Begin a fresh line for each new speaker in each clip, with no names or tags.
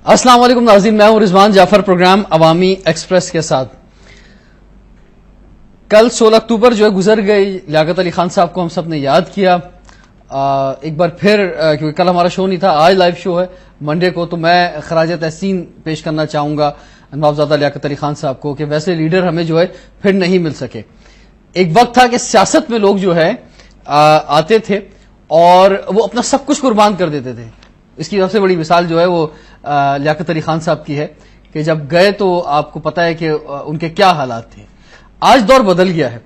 السلام علیکم ناظرین، میں ہوں رضوان جعفر، پروگرام عوامی ایکسپریس کے ساتھ۔ کل 16 اکتوبر جو ہے گزر گئی، لیاقت علی خان صاحب کو ہم سب نے یاد کیا۔ ایک بار پھر کیونکہ کل ہمارا شو نہیں تھا، آج لائیو شو ہے منڈے کو، تو میں خراج تحسین پیش کرنا چاہوں گا نوابزادہ لیاقت علی خان صاحب کو کہ ویسے لیڈر ہمیں جو ہے پھر نہیں مل سکے۔ ایک وقت تھا کہ سیاست میں لوگ جو ہے آتے تھے اور وہ اپنا سب کچھ قربان کر دیتے تھے۔ اس کی سب سے بڑی مثال جو ہے وہ لیاقت علی خان صاحب کی ہے کہ جب گئے تو آپ کو پتا ہے کہ ان کے کیا حالات تھے۔ آج دور بدل گیا ہے،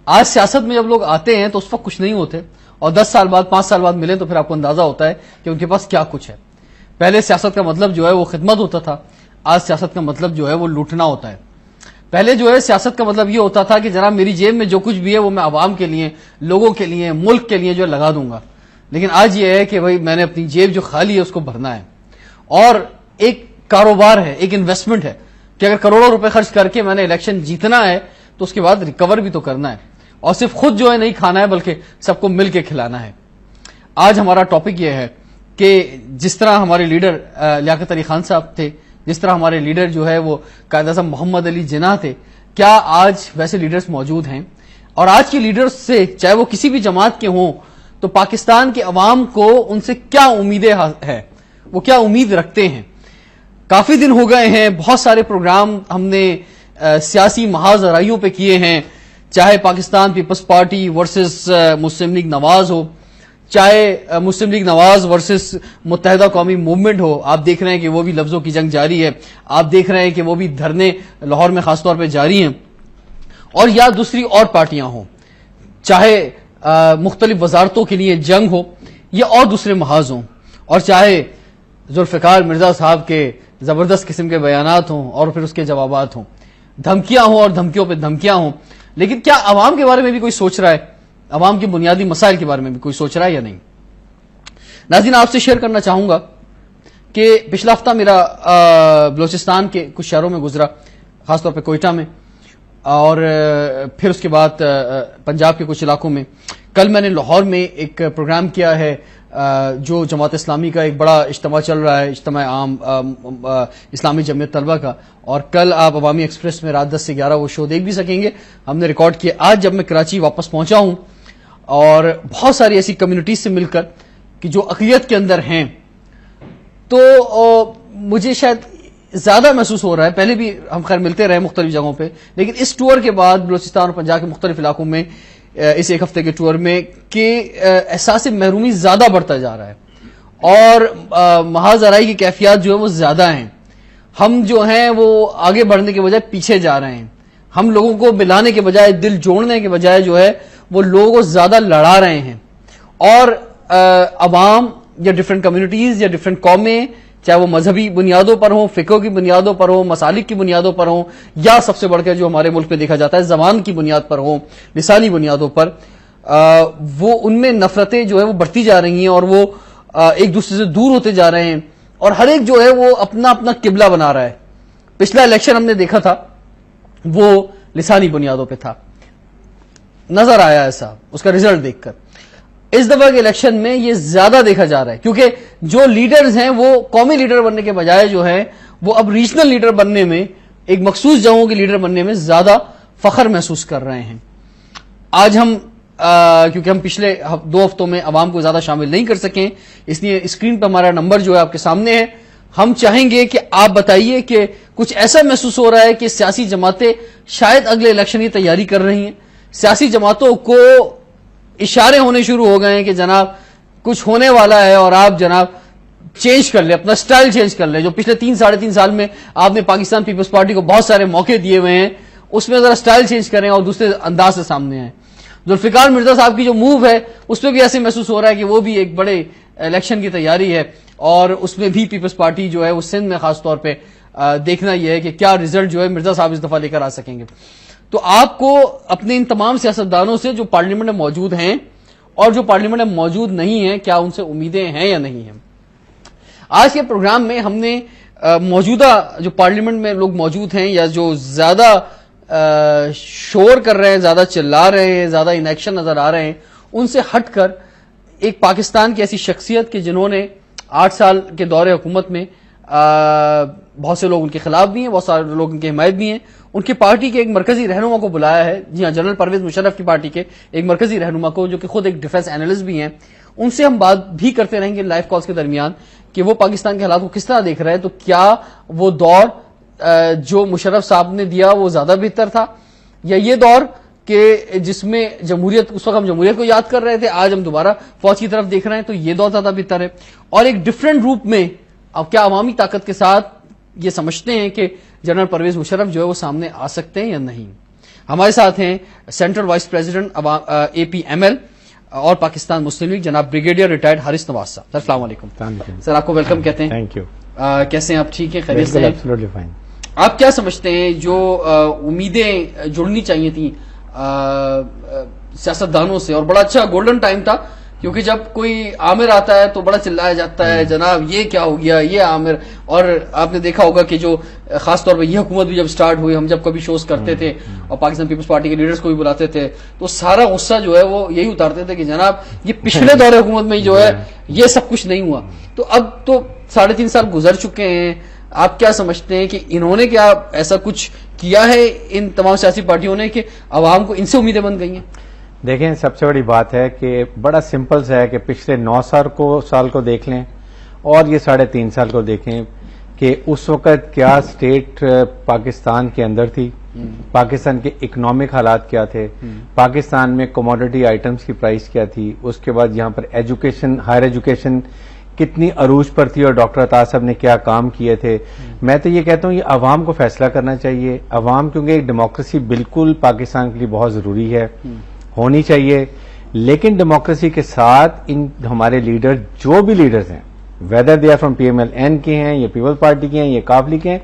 آج سیاست میں جب لوگ آتے ہیں تو اس وقت کچھ نہیں ہوتے، اور 10 سال بعد 5 سال بعد ملیں تو پھر آپ کو اندازہ ہوتا ہے کہ ان کے پاس کیا کچھ ہے۔ پہلے سیاست کا مطلب جو ہے وہ خدمت ہوتا تھا، آج سیاست کا مطلب جو ہے وہ لوٹنا ہوتا ہے۔ پہلے جو ہے سیاست کا مطلب یہ ہوتا تھا کہ جناب میری جیب میں جو کچھ بھی ہے وہ میں عوام کے لیے، لوگوں کے لیے، ملک کے لیے جو ہے لگا دوں گا، لیکن آج یہ ہے کہ بھائی میں نے اپنی جیب جو خالی ہے اس کو بھرنا ہے، اور ایک کاروبار ہے، ایک انویسٹمنٹ ہے کہ اگر کروڑوں روپے خرچ کر کے میں نے الیکشن جیتنا ہے تو اس کے بعد ریکور بھی تو کرنا ہے، اور صرف خود جو ہے نہیں کھانا ہے بلکہ سب کو مل کے کھلانا ہے۔ آج ہمارا ٹاپک یہ ہے کہ جس طرح ہمارے لیڈر لیاقت علی خان صاحب تھے، جس طرح ہمارے لیڈر جو ہے وہ قائد اعظم محمد علی جناح تھے، کیا آج ویسے لیڈرز موجود ہیں؟ اور آج کے لیڈرز سے چاہے وہ کسی بھی جماعت کے ہوں تو پاکستان کے عوام کو ان سے کیا امیدیں ہیں، وہ کیا امید رکھتے ہیں؟ کافی دن ہو گئے ہیں، بہت سارے پروگرام ہم نے سیاسی محاذ آرائیوں پہ کیے ہیں، چاہے پاکستان پیپلز پارٹی ورسز مسلم لیگ نواز ہو، چاہے مسلم لیگ نواز ورسز متحدہ قومی موومنٹ ہو۔ آپ دیکھ رہے ہیں کہ وہ بھی لفظوں کی جنگ جاری ہے، آپ دیکھ رہے ہیں کہ وہ بھی دھرنے لاہور میں خاص طور پہ جاری ہیں، اور یا دوسری اور پارٹیاں ہوں، چاہے مختلف وزارتوں کے لیے جنگ ہو یا اور دوسرے محاذ ہوں، اور چاہے ذوالفقار مرزا صاحب کے زبردست قسم کے بیانات ہوں اور پھر اس کے جوابات ہوں، دھمکیاں ہوں اور دھمکیوں پہ دھمکیاں ہوں، لیکن کیا عوام کے بارے میں بھی کوئی سوچ رہا ہے؟ عوام کے بنیادی مسائل کے بارے میں بھی کوئی سوچ رہا ہے یا نہیں؟ ناظرین، آپ سے شیئر کرنا چاہوں گا کہ پچھلا ہفتہ میرا بلوچستان کے کچھ شہروں میں گزرا، خاص طور پہ کوئٹہ میں، اور پھر اس کے بعد پنجاب کے کچھ علاقوں میں۔ کل میں نے لاہور میں ایک پروگرام کیا ہے جو جماعت اسلامی کا ایک بڑا اجتماع چل رہا ہے، اجتماع عام اسلامی جمعیت طلبہ کا، اور کل آپ عوامی ایکسپریس میں رات 10 سے 11 وہ شو دیکھ بھی سکیں گے، ہم نے ریکارڈ کیا۔ آج جب میں کراچی واپس پہنچا ہوں اور بہت ساری ایسی کمیونٹیز سے مل کر کہ جو اقلیت کے اندر ہیں، تو مجھے شاید زیادہ محسوس ہو رہا ہے، پہلے بھی ہم خیر ملتے رہے مختلف جگہوں پہ، لیکن اس ٹور کے بعد بلوچستان اور پنجاب کے مختلف علاقوں میں اس ایک ہفتے کے ٹور میں کہ احساس محرومی زیادہ بڑھتا جا رہا ہے، اور محاذ آرائی کی کیفیات جو ہے وہ زیادہ ہیں۔ ہم جو ہیں وہ آگے بڑھنے کے بجائے پیچھے جا رہے ہیں، ہم لوگوں کو ملانے کے بجائے، دل جوڑنے کے بجائے جو ہے وہ لوگوں کو زیادہ لڑا رہے ہیں، اور عوام یا ڈفرینٹ کمیونٹیز یا ڈفرینٹ قومیں، چاہے وہ مذہبی بنیادوں پر ہوں، فقہ کی بنیادوں پر ہوں، مسالک کی بنیادوں پر ہوں، یا سب سے بڑھ کر جو ہمارے ملک میں دیکھا جاتا ہے زبان کی بنیاد پر ہوں، لسانی بنیادوں پر، وہ ان میں نفرتیں جو ہے وہ بڑھتی جا رہی ہیں، اور وہ ایک دوسرے سے دور ہوتے جا رہے ہیں، اور ہر ایک جو ہے وہ اپنا اپنا قبلہ بنا رہا ہے۔ پچھلا الیکشن ہم نے دیکھا تھا وہ لسانی بنیادوں پہ تھا، نظر آیا ایسا اس کا رزلٹ دیکھ کر۔ اس دفعہ کے الیکشن میں یہ زیادہ دیکھا جا رہا ہے، کیونکہ جو لیڈرز ہیں وہ قومی لیڈر بننے کے بجائے جو ہے وہ اب ریجنل لیڈر بننے میں، ایک مخصوص جگہوں کے لیڈر بننے میں زیادہ فخر محسوس کر رہے ہیں۔ آج ہم کیونکہ ہم پچھلے 2 ہفتوں میں عوام کو زیادہ شامل نہیں کر سکیں، اس لیے اسکرین پر ہمارا نمبر جو ہے آپ کے سامنے ہے۔ ہم چاہیں گے کہ آپ بتائیے کہ کچھ ایسا محسوس ہو رہا ہے کہ سیاسی جماعتیں شاید اگلے الیکشن کی تیاری کر رہی ہیں، سیاسی جماعتوں کو اشارے ہونے شروع ہو گئے ہیں کہ جناب کچھ ہونے والا ہے، اور آپ جناب چینج کر لیں، اپنا سٹائل چینج کر لیں۔ جو پچھلے 3-3.5 سال میں آپ نے پاکستان پیپلز پارٹی کو بہت سارے موقع دیے ہوئے ہیں، اس میں ذرا سٹائل چینج کریں اور دوسرے انداز سے سامنے آئیں۔ ذوالفقار مرزا صاحب کی جو موو ہے اس پہ بھی ایسے محسوس ہو رہا ہے کہ وہ بھی ایک بڑے الیکشن کی تیاری ہے، اور اس میں بھی پیپلز پارٹی جو ہے وہ سندھ میں خاص طور پہ دیکھنا یہ ہے کہ کیا رزلٹ جو ہے مرزا صاحب اس دفعہ لے کر آ سکیں گے۔ تو آپ کو اپنے ان تمام سیاستدانوں سے جو پارلیمنٹ میں موجود ہیں اور جو پارلیمنٹ میں موجود نہیں ہیں، کیا ان سے امیدیں ہیں یا نہیں ہیں؟ آج کے پروگرام میں ہم نے موجودہ جو پارلیمنٹ میں لوگ موجود ہیں یا جو زیادہ شور کر رہے ہیں، زیادہ چلا رہے ہیں، زیادہ ان ایکشن نظر آ رہے ہیں، ان سے ہٹ کر ایک پاکستان کی ایسی شخصیت کہ جنہوں نے 8 سال کے دور حکومت میں بہت سے لوگ ان کے خلاف بھی ہیں, بہت سارے لوگ ان کے حمایت بھی ہیں. ان کی پارٹی کے ایک مرکزی رہنما کو بلایا ہے, جی ہاں, جنرل پرویز مشرف کی پارٹی کے ایک مرکزی رہنما کو, جو کہ خود ایک ڈیفنس اینالسٹ بھی ہیں. ان سے ہم بات بھی کرتے رہیں گے لائیو کالز کے درمیان کہ وہ پاکستان کے حالات کو کس طرح دیکھ رہے ہیں. تو کیا وہ دور جو مشرف صاحب نے دیا وہ زیادہ بہتر تھا, یا یہ دور کہ جس میں جمہوریت, اس وقت ہم جمہوریت کو یاد کر رہے تھے, آج ہم دوبارہ فوج کی طرف دیکھ رہے ہیں, تو یہ دور زیادہ بہتر ہے. اور ایک ڈفرینٹ روپ میں اب کیا عوامی طاقت کے ساتھ یہ سمجھتے ہیں کہ جنرل پرویز مشرف جو ہے وہ سامنے آ سکتے ہیں یا نہیں. ہمارے ساتھ ہیں سینٹرل وائس پریزیڈنٹ اے پی ایم ایل اور پاکستان مسلم لیگ جناب بریگیڈیئر ریٹائرڈ حارث نواز صاحب. سر السلام علیکم. سر آپ کو ویلکم کہتے ہیں.
Thank you.
کیسے ہیں آپ؟ ٹھیک ہیں, خیریت سے ہیں؟ آپ کیا سمجھتے ہیں جو امیدیں جڑنی چاہیے تھیں سیاستدانوں سے, اور بڑا اچھا گولڈن ٹائم تھا کیونکہ جب کوئی عامر آتا ہے تو بڑا چلایا جاتا ہے جناب یہ کیا ہو گیا یہ عامر, اور آپ نے دیکھا ہوگا کہ جو خاص طور پہ یہ حکومت بھی جب سٹارٹ ہوئی, ہم جب کبھی شوز کرتے تھے اور پاکستان پیپلز پارٹی کے لیڈرز کو بھی بلاتے تھے تو سارا غصہ جو ہے وہ یہی اتارتے تھے کہ جناب یہ پچھلے دور حکومت میں جو ہے یہ سب کچھ نہیں ہوا. تو اب تو 3.5 سال گزر چکے ہیں, آپ کیا سمجھتے ہیں کہ انہوں نے کیا ایسا کچھ کیا ہے ان تمام سیاسی پارٹیوں نے کہ عوام کو ان سے امیدیں بن گئی ہیں؟
دیکھیں, سب سے بڑی بات ہے کہ بڑا سمپل سا ہے کہ پچھلے 9 سال کو دیکھ لیں اور یہ 3.5 سال کو دیکھیں کہ اس وقت کیا سٹیٹ پاکستان کے اندر تھی, پاکستان کے اکنامک حالات کیا تھے, پاکستان میں کموڈٹی آئٹمز کی پرائس کیا تھی, اس کے بعد یہاں پر ایجوکیشن, ہائر ایجوکیشن کتنی عروج پر تھی اور ڈاکٹر عطا صاحب نے کیا کام کیے تھے. میں تو یہ کہتا ہوں یہ عوام کو فیصلہ کرنا چاہیے. عوام کیونکہ ایک ڈیموکریسی بالکل پاکستان کے لیے بہت ضروری ہے, ہونی چاہیے, لیکن ڈیموکریسی کے ساتھ ان ہمارے لیڈر جو بھی لیڈرز ہیں, whether they are from P M L N کے ہیں یا پیپل پارٹی کے ہیں یا کاف لیگ کے ہیں,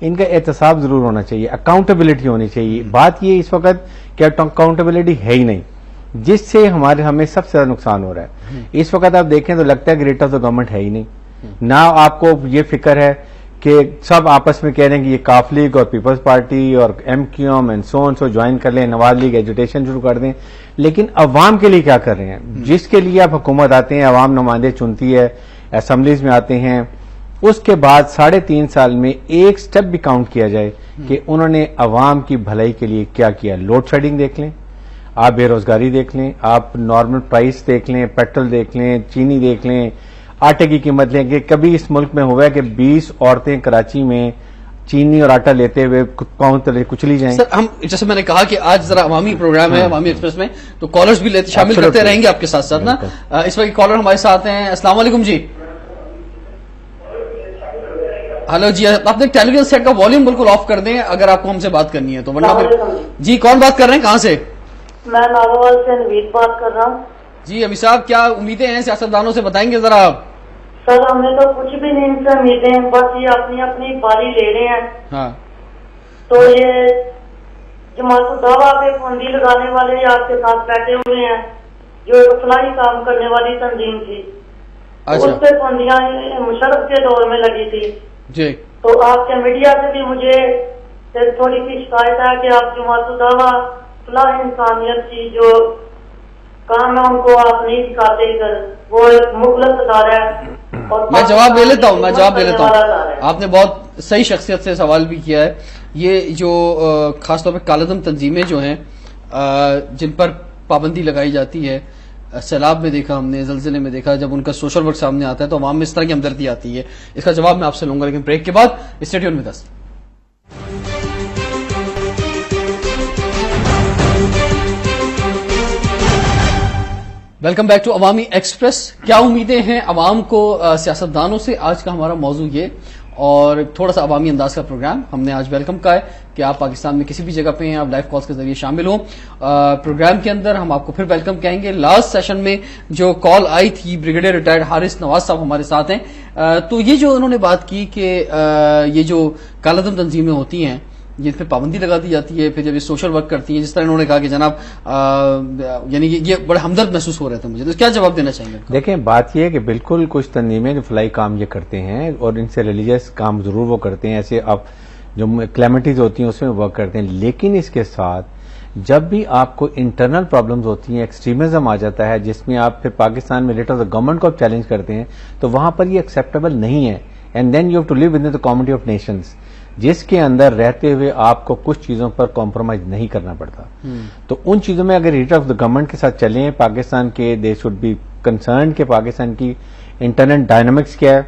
ان کا احتساب ضرور ہونا چاہیے, اکاؤنٹیبلٹی ہونی چاہیے. بات یہ اس وقت کہ اکاؤنٹیبلٹی ہے ہی نہیں, جس سے ہمیں سب سے زیادہ نقصان ہو رہا ہے. اس وقت آپ دیکھیں تو لگتا ہے کہ ریٹ آف دا گورنمنٹ ہے ہی نہیں. نہ آپ کو یہ فکر ہے کہ سب آپس میں کہہ رہے ہیں کہ یہ کاف لیگ اور پیپلز پارٹی اور M Q M and so join کر لیں, نواز لیگ ایجوٹیشن شروع کر دیں, لیکن عوام کے لیے کیا کر رہے ہیں؟ جس کے لیے آپ حکومت آتے ہیں, عوام نمائندے چنتی ہے, اسمبلیز میں آتے ہیں, اس کے بعد 3.5 سال میں ایک سٹیپ بھی کاؤنٹ کیا جائے کہ انہوں نے عوام کی بھلائی کے لیے کیا کیا. لوڈ شیڈنگ دیکھ لیں, آپ بے روزگاری دیکھ لیں, آپ نارمل پرائس دیکھ لیں, پیٹرول دیکھ لیں, چینی دیکھ لیں, آٹے کی قیمت لیں کہ کبھی اس ملک میں ہوا ہے کہ 20 عورتیں کراچی میں چینی اور آٹا لیتے ہوئے پاؤں تلے کچلی جائیں.
سر ہم جیسے میں نے کہا کہ آج ذرا عوامی پروگرام ہے, عوامی ایکسپریس میں, تو کالرز بھی شامل کرتے رہیں گے آپ کے ساتھ ساتھ نا. اس وقت کالر ہمارے ساتھ ہیں. السلام علیکم جی. ہلو جی, آپ نے ٹیلی ویژن سیٹ کا والیوم بالکل آف کر دیں اگر آپ کو ہم سے بات کرنی ہے تو, ورنہ جی کون بات کر رہے ہیں, کہاں سے؟
میں ناروال سے نوید بات کر رہا ہوں.
جی امی صاحب, کیا امیدیں ہیں سیاستدانوں سے, بتائیں گے ذرا آپ؟
سر ہمیں تو کچھ بھی نہیں ان سے امیدیں, بس یہ اپنی اپنی باری لے رہے ہیں.
ہاں,
تو یہ جماعت الدعویٰ پہ پابندی لگانے والے آپ کے ساتھ بیٹھے ہوئے ہیں, جو اصلاحی کام کرنے والی تنظیم تھی, اس پہ پابندیاں مشرف کے دور میں لگی تھی
جی.
تو آپ کے میڈیا سے بھی مجھے تھوڑی سی شکایت ہے کہ آپ جماعت الدعویٰ اصلاح انسانیت کی جو کام ہے ان کو آپ نہیں سکھاتے, ادھر وہ ایک مخلص ادارہ ہے.
میں جواب دے لیتا ہوں, آپ نے بہت صحیح شخصیت سے سوال بھی کیا ہے. یہ جو خاص طور پہ کالعدم تنظیمیں جو ہیں جن پر پابندی لگائی جاتی ہے, سیلاب میں دیکھا ہم نے, زلزلے میں دیکھا, جب ان کا سوشل ورک سامنے آتا ہے تو عوام میں اس طرح کی ہمدردی آتی ہے. اس کا جواب میں آپ سے لوں گا, لیکن بریک کے بعد. Stay tune with us. Welcome back to Awami express. کیا امیدیں ہیں عوام کو سیاستدانوں سے, آج کا ہمارا موضوع یہ, اور تھوڑا سا عوامی انداز کا پروگرام. ہم نے آج ویلکم کہا ہے کہ آپ پاکستان میں کسی بھی جگہ پہ ہیں, آپ لائیو کالز کے ذریعے شامل ہوں. پروگرام کے اندر ہم آپ کو پھر ویلکم کہیں گے. لاسٹ سیشن میں جو کال آئی تھی, بریگیڈیئر ریٹائرڈ حارث نواز صاحب ہمارے ساتھ ہیں, تو یہ جو انہوں نے بات کی کہ یہ جو کالعدم تنظیمیں ہوتی ہیں جن پہ پابندی لگا دی جاتی ہے, پھر جب یہ سوشل ورک کرتی ہیں, جس طرح انہوں نے کہا کہ جناب یعنی کہ یہ بڑے ہمدرد محسوس ہو رہے تھے مجھے, تو کیا جواب دینا چاہیں گے؟
دیکھیں, بات یہ ہے کہ بالکل کچھ تنظیمیں جو فلاحی کام یہ کرتے ہیں اور ان سے ریلیجیس کام ضرور وہ کرتے ہیں, ایسے آپ جو کلیمٹیز ہوتی ہیں اس میں ورک کرتے ہیں, لیکن اس کے ساتھ جب بھی آپ کو انٹرنل پرابلمز ہوتی ہیں, ایکسٹریمزم آ جاتا ہے جس میں آپ پھر پاکستان میں ریٹ آف دا گورنمنٹ کو آپ چیلنج کرتے ہیں, تو وہاں پر یہ ایکسیپٹیبل نہیں ہے. And then you have to live with in the community of nations, جس کے اندر رہتے ہوئے آپ کو کچھ چیزوں پر کمپرومائز نہیں کرنا پڑتا. تو ان چیزوں میں اگر لیڈر آف دا گورنمنٹ کے ساتھ چلیں پاکستان کے، دے شوڈ بی کنسرن کہ پاکستان کی انٹرنل ڈائنامکس کیا ہے،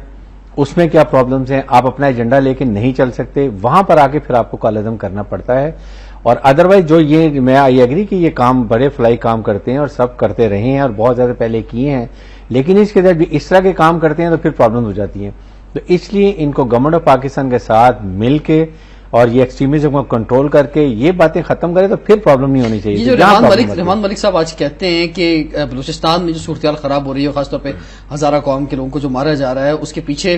اس میں کیا پرابلمز ہیں، آپ اپنا ایجنڈا لے کے نہیں چل سکتے، وہاں پر آ کے پھر آپ کو کالعدم کرنا پڑتا ہے. اور ادروائز جو یہ میں آئی ایگری کہ یہ کام بڑے فلائی کام کرتے ہیں اور سب کرتے رہے ہیں اور بہت زیادہ پہلے کیے ہیں، لیکن اس کے اندر اس طرح کے کام کرتے ہیں تو پھر پرابلم ہو جاتی ہیں. تو اس لیے ان کو گورنمنٹ آف پاکستان کے ساتھ مل کے اور یہ ایکسٹریمزم کو کنٹرول کر کے یہ باتیں ختم کرے تو پھر پرابلم نہیں ہونی چاہیے.
یہ جو رحمان ملک صاحب آج کہتے ہیں کہ بلوچستان میں جو صورتحال خراب ہو رہی ہے، خاص طور پہ ہزارہ قوم کے لوگوں کو جو مارا جا رہا ہے، اس کے پیچھے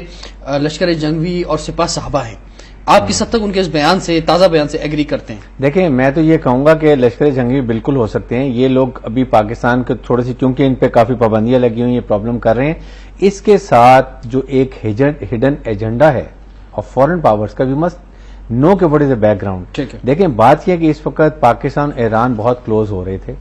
لشکر جنگی اور سپاہ صحابہ ہیں، آپ کس حد تک ان کے اس بیان سے، تازہ بیان سے ایگری کرتے ہیں؟
دیکھیں میں تو یہ کہوں گا کہ لشکر جنگی بالکل ہو سکتے ہیں، یہ لوگ ابھی پاکستان کے تھوڑی سی کیونکہ ان پہ کافی پابندیاں لگی ہوئی ہیں، پرابلم کر رہے ہیں. اس کے ساتھ جو ایک ہڈن ایجنڈا ہے اور فورن پاورز کا، وی مسٹ نو کہ what is a back ground. دیکھیں بات یہ کہ اس وقت پاکستان ایران بہت کلوز ہو رہے تھے،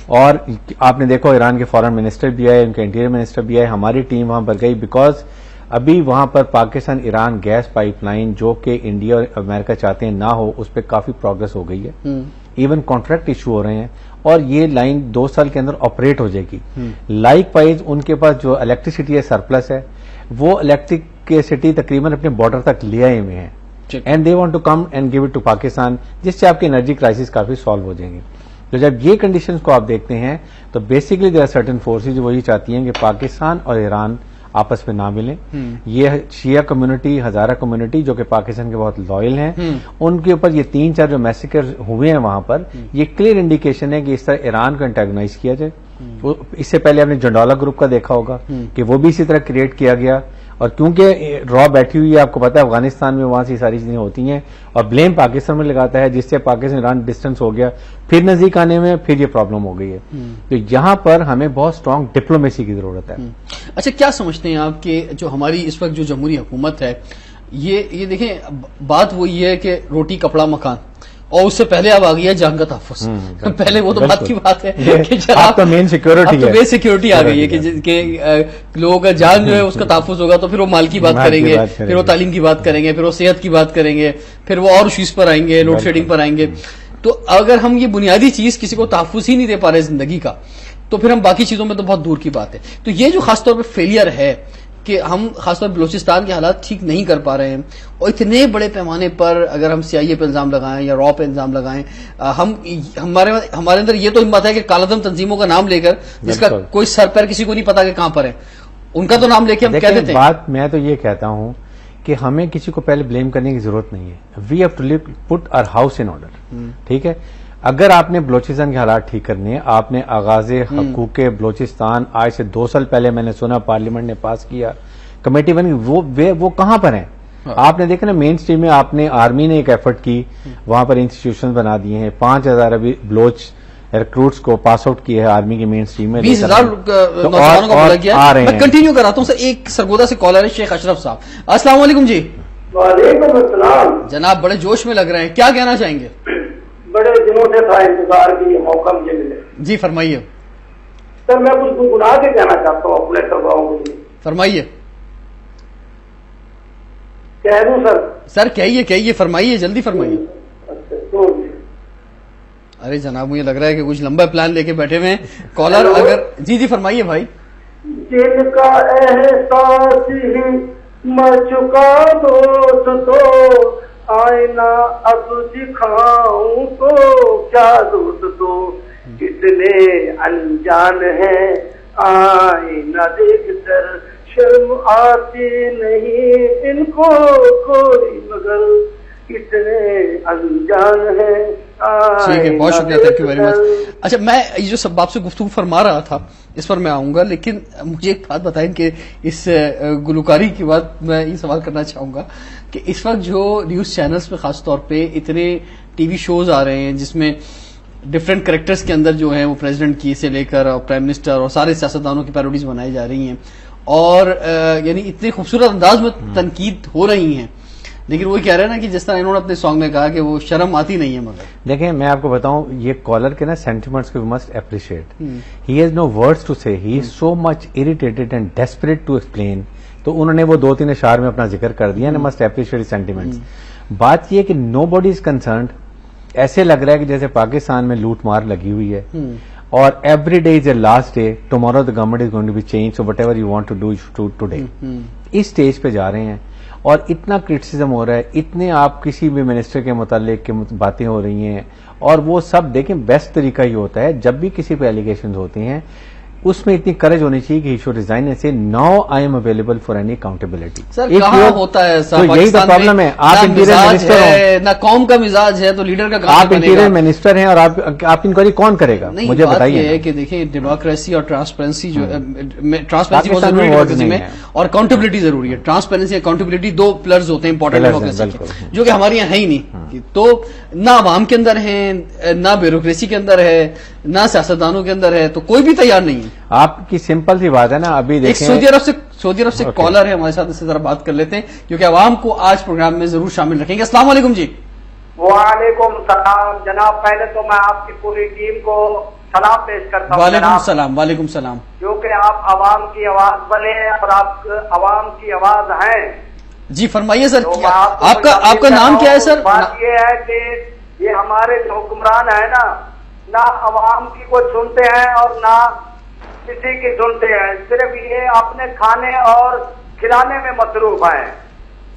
اور آپ نے دیکھو ایران کے فارن منسٹر بھی آئے، ان کے انٹیریئر منسٹر بھی آئے، ہماری ٹیم وہاں پر گئی بیکاز ابھی وہاں پر Pakistan Iran gas pipeline جو کہ انڈیا اور امریکہ چاہتے ہیں نہ ہو، اس پہ کافی پروگرس ہو گئی ہے. ایون کانٹریکٹ ایشو ہو رہے ہیں اور یہ لائن 2 سال کے اندر آپریٹ ہو جائے گی. لائک وائز ان کے پاس جو الیکٹریسٹی ہے سرپلس ہے، وہ الیکٹریسٹی تقریباً اپنے بارڈر تک لے آئے ہوئے ہیں، and they want to come and give it to Pakistan, جس سے آپ کی انرجی کرائسس کافی سالو ہو جائیں گے. تو جب یہ کنڈیشنز کو آپ دیکھتے ہیں تو basically there are certain forces جو یہ چاہتی ہیں کہ پاکستان اور ایران آپس میں نہ ملیں. یہ شیعہ کمیونٹی، ہزارہ کمیونٹی جو کہ پاکستان کے بہت لائل ہیں، ان کے اوپر یہ 3-4 جو میسیکر ہوئے ہیں وہاں پر، یہ کلیئر انڈیکیشن ہے کہ اس طرح ایران کو انٹیگنائز کیا جائے. اس سے پہلے آپ نے جنڈولا گروپ کا دیکھا ہوگا کہ وہ بھی اسی طرح کریٹ کیا گیا، اور کیونکہ را بیٹھی ہوئی ہے، آپ کو پتا ہے افغانستان میں وہاں سے ساری چیزیں ہوتی ہیں، اور بلیم پاکستان میں لگاتا ہے، جس سے پاکستان ایران ڈسٹینس ہو گیا، پھر نزدیک آنے میں پھر یہ پرابلم ہو گئی ہے. تو یہاں پر ہمیں بہت اسٹرانگ ڈپلومیسی کی ضرورت ہے.
اچھا کیا سمجھتے ہیں آپ کہ جو ہماری اس وقت جو جمہوری حکومت ہے، یہ دیکھیں بات وہی ہے کہ روٹی کپڑا مکان، اور اس سے پہلے اب آ گئی ہے جان کا تحفظ. پہلے وہ تو بات کی بات ہے کہ
اب تو مین سیکورٹی ہے،
مین سیکورٹی آ گئی ہے کہ لوگوں کا جان جو ہے اس کا تحفظ ہوگا، تو پھر وہ مال کی بات کریں گے، پھر وہ تعلیم کی بات کریں گے، پھر وہ صحت کی بات کریں گے، پھر وہ اور ایشوز پر آئیں گے، لوڈ شیڈنگ پر آئیں گے. تو اگر ہم یہ بنیادی چیز کسی کو تحفظ ہی نہیں دے پا رہے زندگی کا، تو پھر ہم باقی چیزوں میں تو بہت دور کی بات ہے. تو یہ جو خاص طور پہ فیلئر ہے کہ ہم خاص طور پر بلوچستان کے حالات ٹھیک نہیں کر پا رہے ہیں، اور اتنے بڑے پیمانے پر اگر ہم CIA پہ الزام لگائیں یا را پہ الزام لگائیں، ہمارے اندر یہ تو ہمت ہے کہ کالعدم تنظیموں کا نام لے کر، جس کا کوئی سر پیر کسی کو نہیں پتا کہ کہاں پر ہے، ان کا تو نام لے کے ہم کہہ دیتے ہیں.
بات میں تو یہ کہتا ہوں کہ ہمیں کسی کو پہلے بلیم کرنے کی ضرورت نہیں ہے. We have to put our house in order. ٹھیک ہے، اگر آپ نے بلوچستان کے حالات ٹھیک کرنے ہیں، آپ نے آغاز حقوق بلوچستان آج سے 2 سال پہلے میں نے سنا پارلیمنٹ نے پاس کیا، کمیٹی بنی، وہ کہاں پر ہیں؟ آپ نے دیکھا نا مین اسٹریم میں آپ نے آرمی نے ایک ایفرٹ کی، وہاں پر انسٹیٹیوشن بنا دیے ہیں، 5000 ابھی بلوچ ریکروٹس کو پاس آؤٹ کیے ہیں آرمی کی مین اسٹریم میں،
20,000 نوجوانوں کو بولا گیا ہے. میں کنٹینیو کراتا ہوں. ایک سرگودا سے کالر ہے شیخ اشرف صاحب. السلام علیکم جی.
وعلیکم السلام
جناب، بڑے جوش میں لگ رہے ہیں، کیا کہنا چاہیں گے؟
بڑے دنوں سے تھا انتظار کی، یہ موقع مجھے ملے.
جی فرمائیے.
سر میں کچھ گنگنا کے کہنا چاہتا ہوں اپنے طلباؤں کے لیے.
فرمائیے.
کہہ دوں سر؟
سر کہیے فرمائیے، جلدی فرمائیے.
اچھا تو
ارے جناب مجھے لگ رہا ہے کہ کچھ لمبا پلان لے کے بیٹھے ہوئے ہیں کالر. اگر جی فرمائیے بھائی.
جن کا احساس ہی مر چکا دوست تو آئینہ اب دکھاؤں تو کیا دوست تو کتنے انجان ہیں آئینہ دیکھ کر شرم آتی نہیں ان کو کوئی مگر کتنے انجان ہیں.
ٹھیک ہے، بہت شکریہ، تھینک یو ویری مچ. اچھا میں یہ جو سب آپ سے گفتگو فرما رہا تھا اس پر میں آؤں گا، لیکن مجھے ایک بات بتائیں کہ اس گلوکاری کی بات میں یہ سوال کرنا چاہوں گا کہ اس وقت جو نیوز چینلز پہ خاص طور پہ اتنے ٹی وی شوز آ رہے ہیں جس میں ڈفرینٹ کریکٹرز کے اندر جو ہیں وہ پریزیڈنٹ کی سے لے کر اور پرائم منسٹر اور سارے سیاستدانوں کی پیروڈیز بنائی جا رہی ہیں، اور یعنی اتنے خوبصورت انداز میں تنقید ہو رہی ہیں، لیکن وہ کہہ رہے ہیں نا کہ جس طرح انہوں نے اپنے سانگ میں کہا کہ وہ شرم آتی نہیں ہے. مگر دیکھیں
میں آپ کو بتاؤں یہ کالر کے نا سینٹیمنٹس کو must appreciate. He has no words to say, he is so much irritated and desperate to explain تو انہوں نے وہ 2-3 اشعار میں اپنا ذکر کر دیا. Must appreciate sentiments. بات یہ کہ نو باڈی از کنسرنڈ. ایسے لگ رہا ہے کہ جیسے پاکستان میں لوٹ مار لگی ہوئی ہے اور every day is a last day. Tomorrow the government is going to be change, so whatever you want to do today. اس سٹیج پہ جا رہے ہیں اور اتنا کرٹیسزم ہو رہا ہے, اتنے آپ کسی بھی منسٹر کے متعلق باتیں ہو رہی ہیں, اور وہ سب دیکھیں بیسٹ طریقہ یہ ہوتا ہے جب بھی کسی پہ ایلیگیشنز ہوتے ہیں اس میں اتنی کریج ہونی چاہیے کہ he should resign and say now I am available for any accountability.
Sir کہاں ہوتا ہے ایسا؟
یہی تو پرابلم ہے. آپ انٹیریئر منسٹر ہیں,
نہ قوم کا مزاج ہے تو لیڈر کا کام
آپ انٹیریئر منسٹر ہیں اور آپ انکوائری کون کرے گا؟ مجھے بتائیے.
یہ ہے کہ دیکھیں ڈیموکریسی اور ٹرانسپیرنسی جو ٹرانسپیرنسی بہت ضروری ہے ڈیموکریسی میں, اور اکاؤنٹیبلٹی ضروری ہے. ٹرانسپیرنسی اکاؤنٹیبلٹی 2 پلرز ہوتے ہیں امپورٹنٹ ڈیموکریسی کے, جو کہ ہمارے یہاں ہے ہی نہیں. تو نہ عوام کے اندر ہیں, نہ بیوروکریسی کے اندر ہے, نہ سیاستدانوں کے اندر ہے, تو کوئی بھی تیار نہیں ہے.
آپ کی سمپل سی بات ہے نا. ابھی دیکھیں
سعودی عرب سے کالر ہے ہمارے ساتھ, اس سے ذرا بات کر لیتے ہیں کیونکہ عوام کو آج پروگرام میں ضرور شامل رکھیں گے. السلام علیکم جی.
وعلیکم السلام جناب. پہلے تو میں آپ کی پوری ٹیم کو سلام پیش کرتا ہوں.
وعلیکم السلام. وعلیکم السلام.
کیونکہ آپ عوام کی آواز بنے اور آپ عوام کی آواز ہیں.
جی فرمائیے سر, آپ کا نام کیا ہے سر؟
بات یہ ہے کہ یہ ہمارے جو حکمران ہیں نا, نہ عوام کی کو سنتے ہیں اور نہ کسی کی سنتے ہیں, صرف یہ اپنے کھانے اور کھلانے میں مصروف ہیں.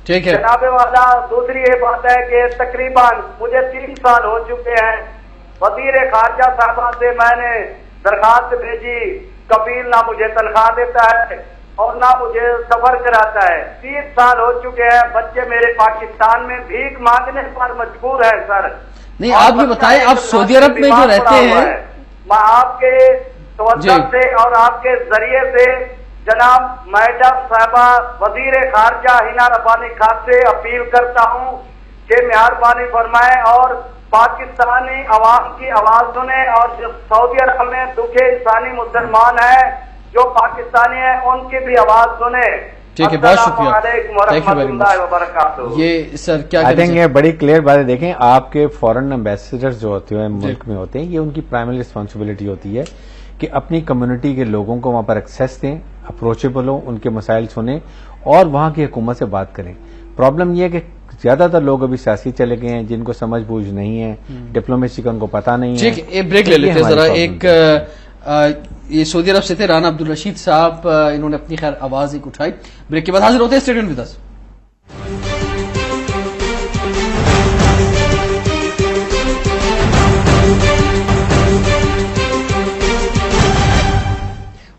ٹھیک ہے
جناب والا. دوسری یہ بات ہے کہ تقریباً مجھے 3 سال ہو چکے ہیں, وزیر خارجہ صاحبہ سے میں نے درخواست بھیجی, کفیل نہ مجھے تنخواہ دیتا ہے اور نہ مجھے سفر کراتا ہے. 30 سال ہو چکے ہیں, بچے میرے پاکستان میں بھیک مانگنے پر مجبور ہیں سر.
نہیں آپ یہ بتائیں, آپ سعودی عرب میں جو رہتے ہیں,
میں آپ کے توجہ سے اور آپ کے ذریعے سے جناب میڈم صاحبہ وزیر خارجہ ہینا ربانی خان سے اپیل کرتا ہوں کہ مہربانی فرمائیں اور پاکستانی عوام کی آواز سنیں, اور جو سعودی عرب میں دکھے انسانی مسلمان ہیں جو پاکستانی ہیں ان کی بھی آواز سنیں.
ٹھیک ہے, بہت شکریہ.
Thank you very much.
یہ سر کیا
آئی تھنک یہ بڑی کلیئر بات ہے. دیکھیں آپ کے فورن ایمبیسڈرز جو ہوتے ہیں ملک میں ہوتے ہیں, یہ ان کی پرائمری رسپانسبلٹی ہوتی ہے کہ اپنی کمیونٹی کے لوگوں کو وہاں پر ایکسیس دیں, اپروچیبل ہوں, ان کے مسائل سنیں اور وہاں کی حکومت سے بات کریں. پرابلم یہ ہے کہ زیادہ تر لوگ ابھی سیاسی چلے گئے ہیں جن کو سمجھ بوجھ نہیں ہے, ڈپلومیسی کا ان کو پتہ نہیں ہے.
ٹھیک, ایک بریک لے لیتے ہیں ذرا. ایک یہ سعودی عرب سے تھے رانا عبدالرشید صاحب, انہوں نے اپنی خیر آواز ایک اٹھائی. بریک کے بعد حاضر ہوتے ہیں. Stay tuned with us.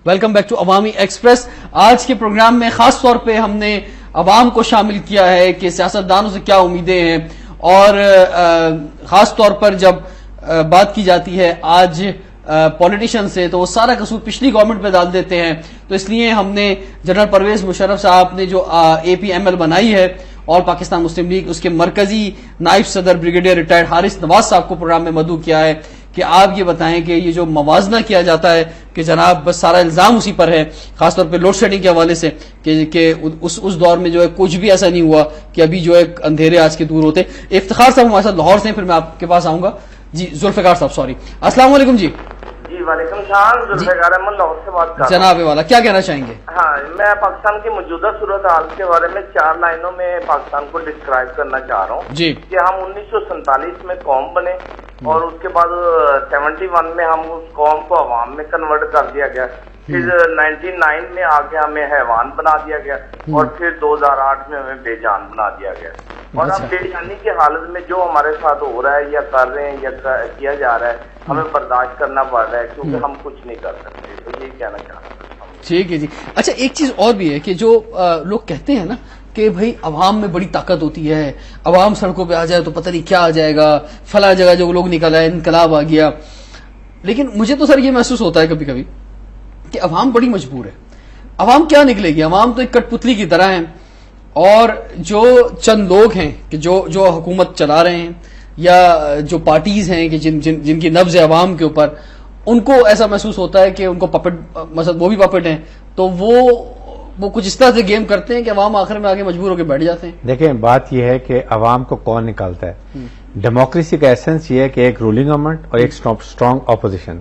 Welcome back to Awami express. آج کے پروگرام میں خاص طور پہ ہم نے عوام کو شامل کیا ہے کہ سیاستدانوں سے کیا امیدیں ہیں, اور خاص طور پر جب بات کی جاتی ہے آج پولیٹیشین سے تو وہ سارا قصور پچھلی گورنمنٹ پہ ڈال دیتے ہیں. تو اس لیے ہم نے جنرل پرویز مشرف صاحب نے جو اے پی ایم ایل بنائی ہے اور پاکستان مسلم لیگ, اس کے مرکزی نائب صدر بریگیڈیئر ریٹائرڈ حارث نواز صاحب کو پروگرام میں مدعو کیا ہے کہ آپ یہ بتائیں کہ یہ جو موازنہ کیا جاتا ہے کہ جناب بس سارا الزام اسی پر ہے, خاص طور پہ لوڈ شیڈنگ کے حوالے سے, کہ اس دور میں جو ہے کچھ بھی ایسا نہیں ہوا کہ ابھی جو ہے اندھیرے آج کے دور ہوتے. افتخار صاحب ہمارے ساتھ لاہور سے ہیں, پھر میں آپ کے پاس آؤں گا. جی ذوالفقار صاحب, سوری. السلام علیکم جی.
جی وعلیکم السلام. ذوالفقار احمد لاہور سے بات کر رہا ہوں.
جناب والا کیا کہنا چاہیں گے؟
ہاں, میں پاکستان کی موجودہ صورتحال کے بارے میں 4 لائنوں میں پاکستان کو ڈسکرائب کرنا چاہ رہا ہوں.
جی.
کہ ہم 1947 میں قوم بنے اور اس کے بعد 71 میں ہم اس قوم کو عوام میں کنورٹ کر دیا گیا, پھر 99 میں آگے ہمیں حیوان بنا دیا گیا, اور پھر 2008 میں ہمیں بے جان بنا دیا گیا. اور اب بے جانی کی حالت میں جو ہمارے ساتھ ہو رہا ہے یا کر رہے ہیں یا کیا جا رہا ہے, ہمیں برداشت کرنا پڑ رہا ہے کیونکہ ہم کچھ نہیں کر سکتے. تو یہ کہنا چاہتا ہوں.
ٹھیک ہے جی. اچھا ایک چیز اور بھی ہے کہ جو لوگ کہتے ہیں نا کہ بھائی عوام میں بڑی طاقت ہوتی ہے, عوام سڑکوں پہ آ جائے تو پتہ نہیں کیا آ جائے گا, فلاں جگہ جو لوگ نکل آئے انقلاب آ گیا. لیکن مجھے تو سر یہ محسوس ہوتا ہے کبھی کبھی کہ عوام بڑی مجبور ہے. عوام کیا نکلے گی, عوام تو ایک کٹ پتلی کی طرح ہیں, اور جو چند لوگ ہیں کہ جو حکومت چلا رہے ہیں یا جو پارٹیز ہیں کہ جن کی نبض ہے عوام کے اوپر, ان کو ایسا محسوس ہوتا ہے کہ ان کو پپٹ, مثلا وہ بھی پپٹ ہیں, تو وہ وہ کچھ اس طرح سے گیم کرتے ہیں کہ عوام آخر میں آگے مجبور ہو کے بیٹھ جاتے ہیں.
دیکھیں بات یہ ہے کہ عوام کو کون نکالتا ہے. ڈیموکریسی کا ایسنس یہ ہے کہ ایک رولنگ گورنمنٹ اور ایک اسٹرانگ اپوزیشن.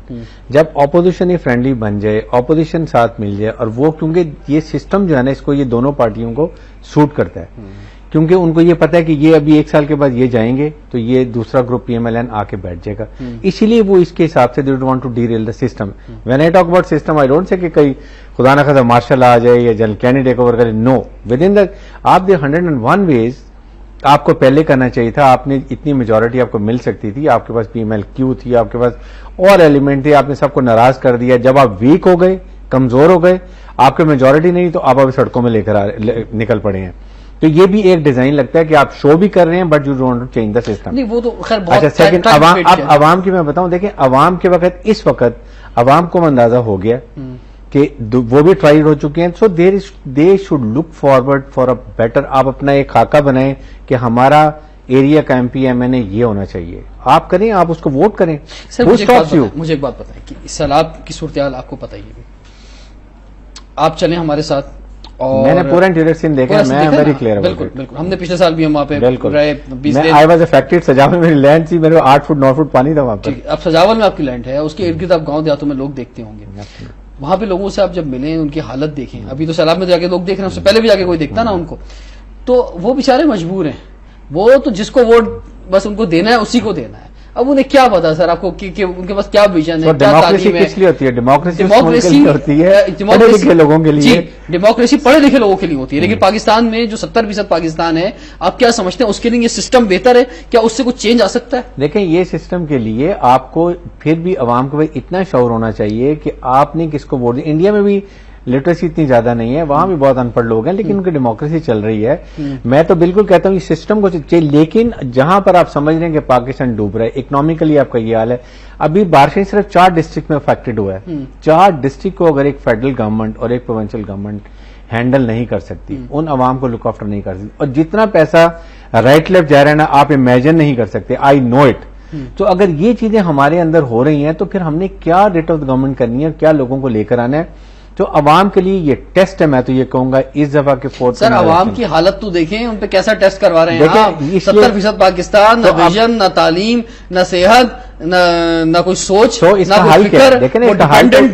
جب اپوزیشن ہی فرینڈلی بن جائے, اپوزیشن ساتھ مل جائے, اور وہ کیونکہ یہ سسٹم جو ہے نا اس کو یہ دونوں پارٹیوں کو سوٹ کرتا ہے, کیونکہ ان کو یہ پتا ہے کہ یہ ابھی 1 سال کے بعد یہ جائیں گے تو یہ دوسرا group P M L N آ کے بیٹھ جائے گا, اسی لیے وہ اس کے حساب سے they don't want to derail the system. When I talk about system I don't say کہ کئی خدا نہ خدا مارشل آ جائے یا جنرل کینی ٹیک اوور کرے. نو, ود ان دا آپ 101 ویز آپ کو پہلے کرنا چاہیے تھا. آپ نے اتنی میجورٹی آپ کو مل سکتی تھی, آپ کے پاس پی ایم ایل کیو تھی, آپ کے پاس اور ایلیمنٹ تھے, آپ نے سب کو ناراض کر دیا. جب آپ ویک ہو گئے, کمزور ہو گئے, آپ کے میجورٹی نہیں تو آپ ابھی سڑکوں میں لے کر نکل پڑے ہیں. تو یہ بھی ایک ڈیزائن لگتا ہے کہ آپ شو بھی کر رہے ہیں but you don't to change the system.
نہیں وہ تو خیر
اچھا
بہت
سیکنڈ, اب عوام کی میں بتاؤں, دیکھیں عوام کے وقت اس وقت عوام کو اندازہ ہو گیا کہ وہ بھی ٹرائی ہو چکے ہیں. So they should look forward for a better. آپ اپنا ایک خاکہ بنائیں کہ ہمارا ایریا کا M P M N A یہ ہونا چاہیے. آپ کریں, آپ اس کو ووٹ کریں.
سر مجھے ایک بات بتائیں کہ سیلاب کی صورتحال آپ کو پتہ ہی ہے, آپ چلیں ہمارے ساتھ. اور
میں نے پورا انٹیریئر سین دیکھا, میں ویری کلیئر.
بالکل بالکل, ہم نے پچھلے سال بھی ہم وہاں پہ رہے 20 دن.
I was affected. سجاول میری لینڈ تھی, میرے 8 فٹ 9 فٹ پانی تھا وہاں پہ.
اب سجاول میں آپ کی لینڈ ہے, اس کے ارد گرد آپ گاؤں دیہاتوں میں لوگ دیکھتے ہوں گے, وہاں پہ لوگوں سے آپ جب ملیں ان کی حالت دیکھیں. ابھی تو سیلاب میں جا کے لوگ دیکھ رہے ہیں, اس سے پہلے بھی جا کے کوئی دیکھتا نا ان کو, تو وہ بےچارے مجبور ہیں. وہ تو جس کو ووٹ بس ان کو دینا ہے اسی کو دینا ہے. اب انہیں کیا پتا سر آپ کو کہ ان کے پاس کیا ویژن ہے, کیا تعلیم ہے.
کس لیے ہوتی ہے ڈیموکریسی؟ ہوتی ہے پڑھے لکھے لوگوں کے لیے.
ڈیموکریسی پڑھے لکھے لوگوں کے لیے ہوتی ہے, لیکن پاکستان میں جو 70% پاکستان ہے, آپ کیا سمجھتے ہیں اس کے لیے یہ سسٹم بہتر ہے کیا؟ اس سے کچھ چینج آ سکتا ہے؟
دیکھیں یہ سسٹم کے لیے آپ کو پھر بھی عوام کو اتنا شعور ہونا چاہیے کہ آپ نے کس کو ووٹ دیا. انڈیا میں بھی لٹریسی اتنی زیادہ نہیں ہے, وہاں بھی بہت ان پڑھ لوگ ہیں, لیکن ان کی ڈیموکریسی چل رہی ہے. میں تو بالکل کہتا ہوں یہ سسٹم کو چاہیے, لیکن جہاں پر آپ سمجھ رہے ہیں کہ پاکستان ڈوب رہا ہے اکنامیکلی, آپ کا یہ حال ہے. ابھی بارشیں صرف 4 ڈسٹرکٹ میں افیکٹڈ ہوا ہے. 4 ڈسٹرکٹ کو اگر ایک فیڈرل گورنمنٹ اور ایک پروونشل گورنمنٹ ہینڈل نہیں کر سکتی, ان عوام کو لک آفٹر نہیں کر سکتی, اور جتنا پیسہ رائٹ لیفٹ جا رہا ہے نا, آپ امیجن نہیں کر سکتے. آئی نو اٹ. تو اگر یہ چیزیں ہمارے اندر ہو رہی ہیں تو پھر ہم نے کیا ریٹ آف گورنمنٹ کرنی ہے, کیا لوگوں کو لے کر آنا ہے. تو عوام کے لیے یہ ٹیسٹ ہے. میں تو یہ کہوں گا اس دفعہ کے فورتھ
سر عوام کی حالت تو دیکھیں, ان پہ کیسا ٹیسٹ کروا رہے ہیں آپ. 70% پاکستان, نہ ویژن, نہ تعلیم, نہ صحت, نہ کوئی سوچ, نہ کوئی فکر.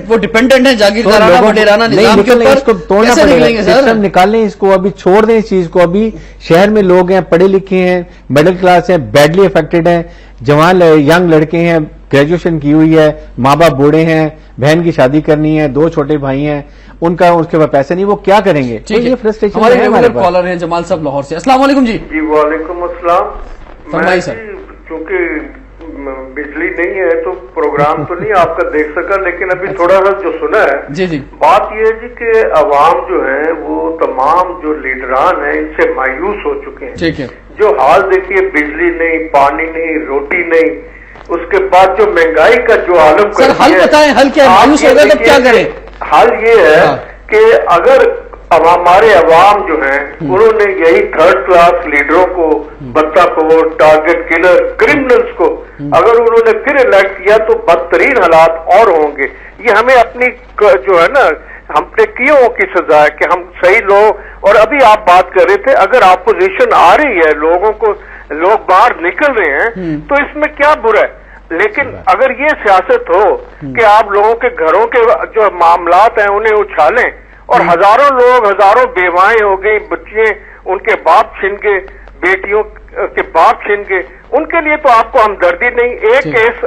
وہ ڈیپینڈنٹ ہے جاگیردارانہ وڈیرانہ نظام کے اوپر. کیسے نکلیں گے سر؟
سسٹم نکالیں اس کو, ابھی چھوڑ دیں اس چیز کو. ابھی شہر میں لوگ ہیں, پڑھے لکھے ہیں, مڈل کلاس ہیں, بیڈلی افیکٹڈ ہیں, جوان ینگ لڑکے ہیں, گریجویشن کی ہوئی ہے, ماں باپ بوڑھے ہیں, بہن کی شادی کرنی ہے, 2 چھوٹے بھائی ہیں, ان کا اس کے بعد پیسے نہیں, وہ کیا کریں گے؟ یہ فرسٹریشن.
ہمارے ریگولر کالر ہیں جمال صاحب لاہور سے. السلام علیکم جی.
جی وعلیکم السلام.
فرمائیے سر.
چونکہ بجلی نہیں ہے تو پروگرام تو نہیں آپ کا دیکھ سکا, لیکن ابھی تھوڑا سا جو سنا ہے
جی جی
بات یہ ہے جی کہ عوام جو ہے وہ تمام جو لیڈران ہیں ان سے مایوس ہو چکے ہیں.
ٹھیک ہے.
جو حال دیکھیے, بجلی نہیں, پانی نہیں, روٹی نہیں, اس کے بعد جو مہنگائی کا جو عالم
سر حل بتائیں, حل کیا ہے؟ مایوس ہو گئے تو کیا کریں؟
حل یہ ہے کہ اگر ہمارے عوام جو ہیں انہوں نے یہی 3rd کلاس لیڈروں کو, بتا خور, ٹارگٹ کلر, کرمنلز کو اگر انہوں نے پھر الیکٹ کیا تو بدترین حالات اور ہوں گے. یہ ہمیں اپنی جو ہے نا ہم نے کیوں کی سزا ہے کہ ہم صحیح لوگ. اور ابھی آپ بات کر رہے تھے اگر اپوزیشن آ رہی ہے, لوگوں کو لوگ باہر نکل رہے ہیں تو اس میں کیا برا ہے. لیکن اگر یہ سیاست ہو کہ آپ لوگوں کے گھروں کے جو معاملات ہیں انہیں اچھالیں, اور ہزاروں لوگ, ہزاروں بیوائیں ہو گئی, بچے ان کے باپ چھن گئے, بیٹیوں کے باپ چھن گئے, ان کے لیے تو آپ کو ہمدردی نہیں. ایک کیس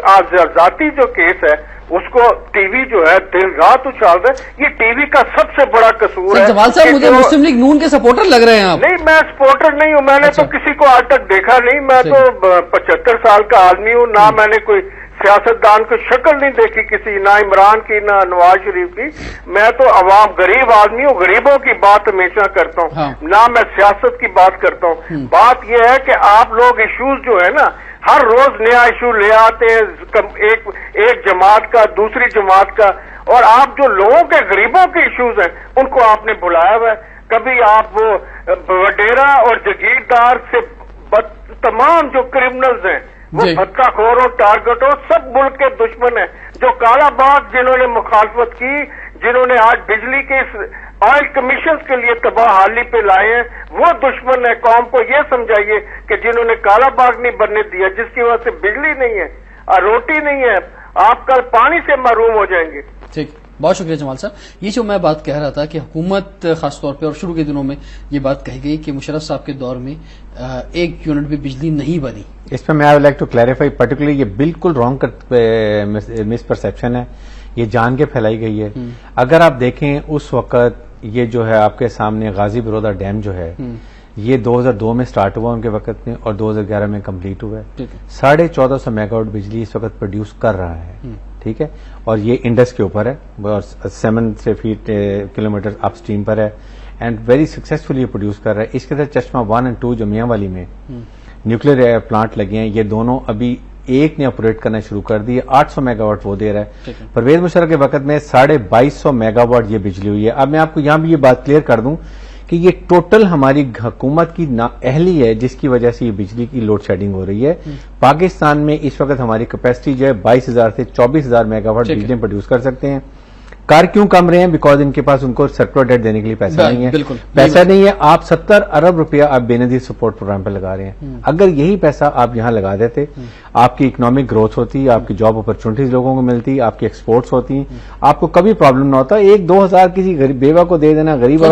ذاتی جو کیس ہے اس کو ٹی وی جو ہے دن رات اچھال رہا ہے. یہ ٹی وی کا سب سے بڑا قصور ہے.
جمال صاحب مجھے مسلم لیگ نون کے سپورٹر لگ رہے ہیں آپ.
نہیں, میں سپورٹر نہیں ہوں, میں نے تو کسی کو آج تک دیکھا نہیں. میں تو 75 سال کا آدمی ہوں, نہ میں نے کوئی سیاستدان کی شکل نہیں دیکھی کسی, نہ عمران کی, نہ نواز شریف کی. میں تو عوام غریب آدمی ہوں, غریبوں کی بات ہمیشہ کرتا ہوں, نہ میں سیاست کی بات کرتا ہوں. بات یہ ہے کہ آپ لوگ ایشوز جو ہے نا ہر روز نیا ایشو لے آتے ہیں, ایک جماعت کا, دوسری جماعت کا, اور آپ جو لوگوں کے غریبوں کے ایشوز ہیں ان کو آپ نے بلایا ہوا ہے. کبھی آپ وہ وڈیرا اور جگیردار سے تمام جو کرمنلز ہیں وہ بھتہ خوروں, ٹارگٹوں, سب ملک کے دشمن ہیں. جو کالا باغ جنہوں نے مخالفت کی, جنہوں نے آج بجلی کے آئل کمیشن کے لیے تباہ حالی پہ لائے ہیں. وہ دشمن ہے قوم کو یہ سمجھائیے کہ جنہوں نے کالا باغ نہیں بننے دیا, جس کی وجہ سے بجلی نہیں ہے, روٹی نہیں ہے, آپ کل پانی سے محروم ہو جائیں گے.
ٹھیک, بہت شکریہ جمال صاحب. یہ جو میں بات کہہ رہا تھا کہ حکومت خاص طور پہ اور شروع کے دنوں میں یہ بات کہی گئی کہ مشرف صاحب کے دور میں 1 یونٹ بھی بجلی نہیں بنی.
اس پہ میں I like to clarify particularly, یہ بالکل رانگ مس پرسپشن ہے, یہ جان کے پھیلائی گئی ہے. اگر آپ دیکھیں اس وقت یہ جو ہے آپ کے سامنے غازی برودہ ڈیم جو ہے یہ 2002 میں سٹارٹ ہوا ان کے وقت میں اور 2011 میں کمپلیٹ ہوا ہے. 1450 میگا واٹ بجلی اس وقت پروڈیوس کر رہا ہے. ٹھیک ہے, اور یہ انڈس کے اوپر ہے اور 7 سے فیٹ کلومیٹر اپ اسٹریم پر ہے اینڈ ویری سکسیسفلی یہ پروڈیوس کر رہا ہے. اس کے ساتھ چشمہ 1 اور 2 جو میاں والی میں نیوکلیر پلانٹ لگے ہیں, یہ دونوں ابھی ایک نے آپریٹ کرنا شروع کر دی ہے. 800 میگا واٹ وہ دے رہا ہے. پرویز مشرف کے وقت میں 2250 میگا واٹ یہ بجلی ہوئی ہے. اب میں آپ کو یہاں بھی یہ بات کلیئر کر دوں کہ یہ ٹوٹل ہماری حکومت کی نااہلی ہے جس کی وجہ سے یہ بجلی کی لوڈ شیڈنگ ہو رہی ہے. پاکستان میں اس وقت ہماری کیپیسٹی جو ہے 22,000 سے 24,000 میگا واٹ بجلی پروڈیوس کر سکتے ہیں. کار کیوں کم رہے ہیں؟ بیکاز ان کے پاس ان کو سرکولر ڈیٹ دینے کے لیے پیسہ نہیں ہے. پیسہ نہیں ہے. آپ 70 ارب روپیہ آپ بے نظیر سپورٹ پروگرام پہ لگا رہے ہیں. اگر یہی پیسہ آپ یہاں لگا دیتے, آپ کی اکنامک گروتھ ہوتی, آپ کی جاب اپرچونٹیز لوگوں کو ملتی, آپ کی ایکسپورٹس ہوتی, آپ کو کبھی پرابلم نہ ہوتا. 1-2 ہزار کسی بیوہ کو دے دینا, غریب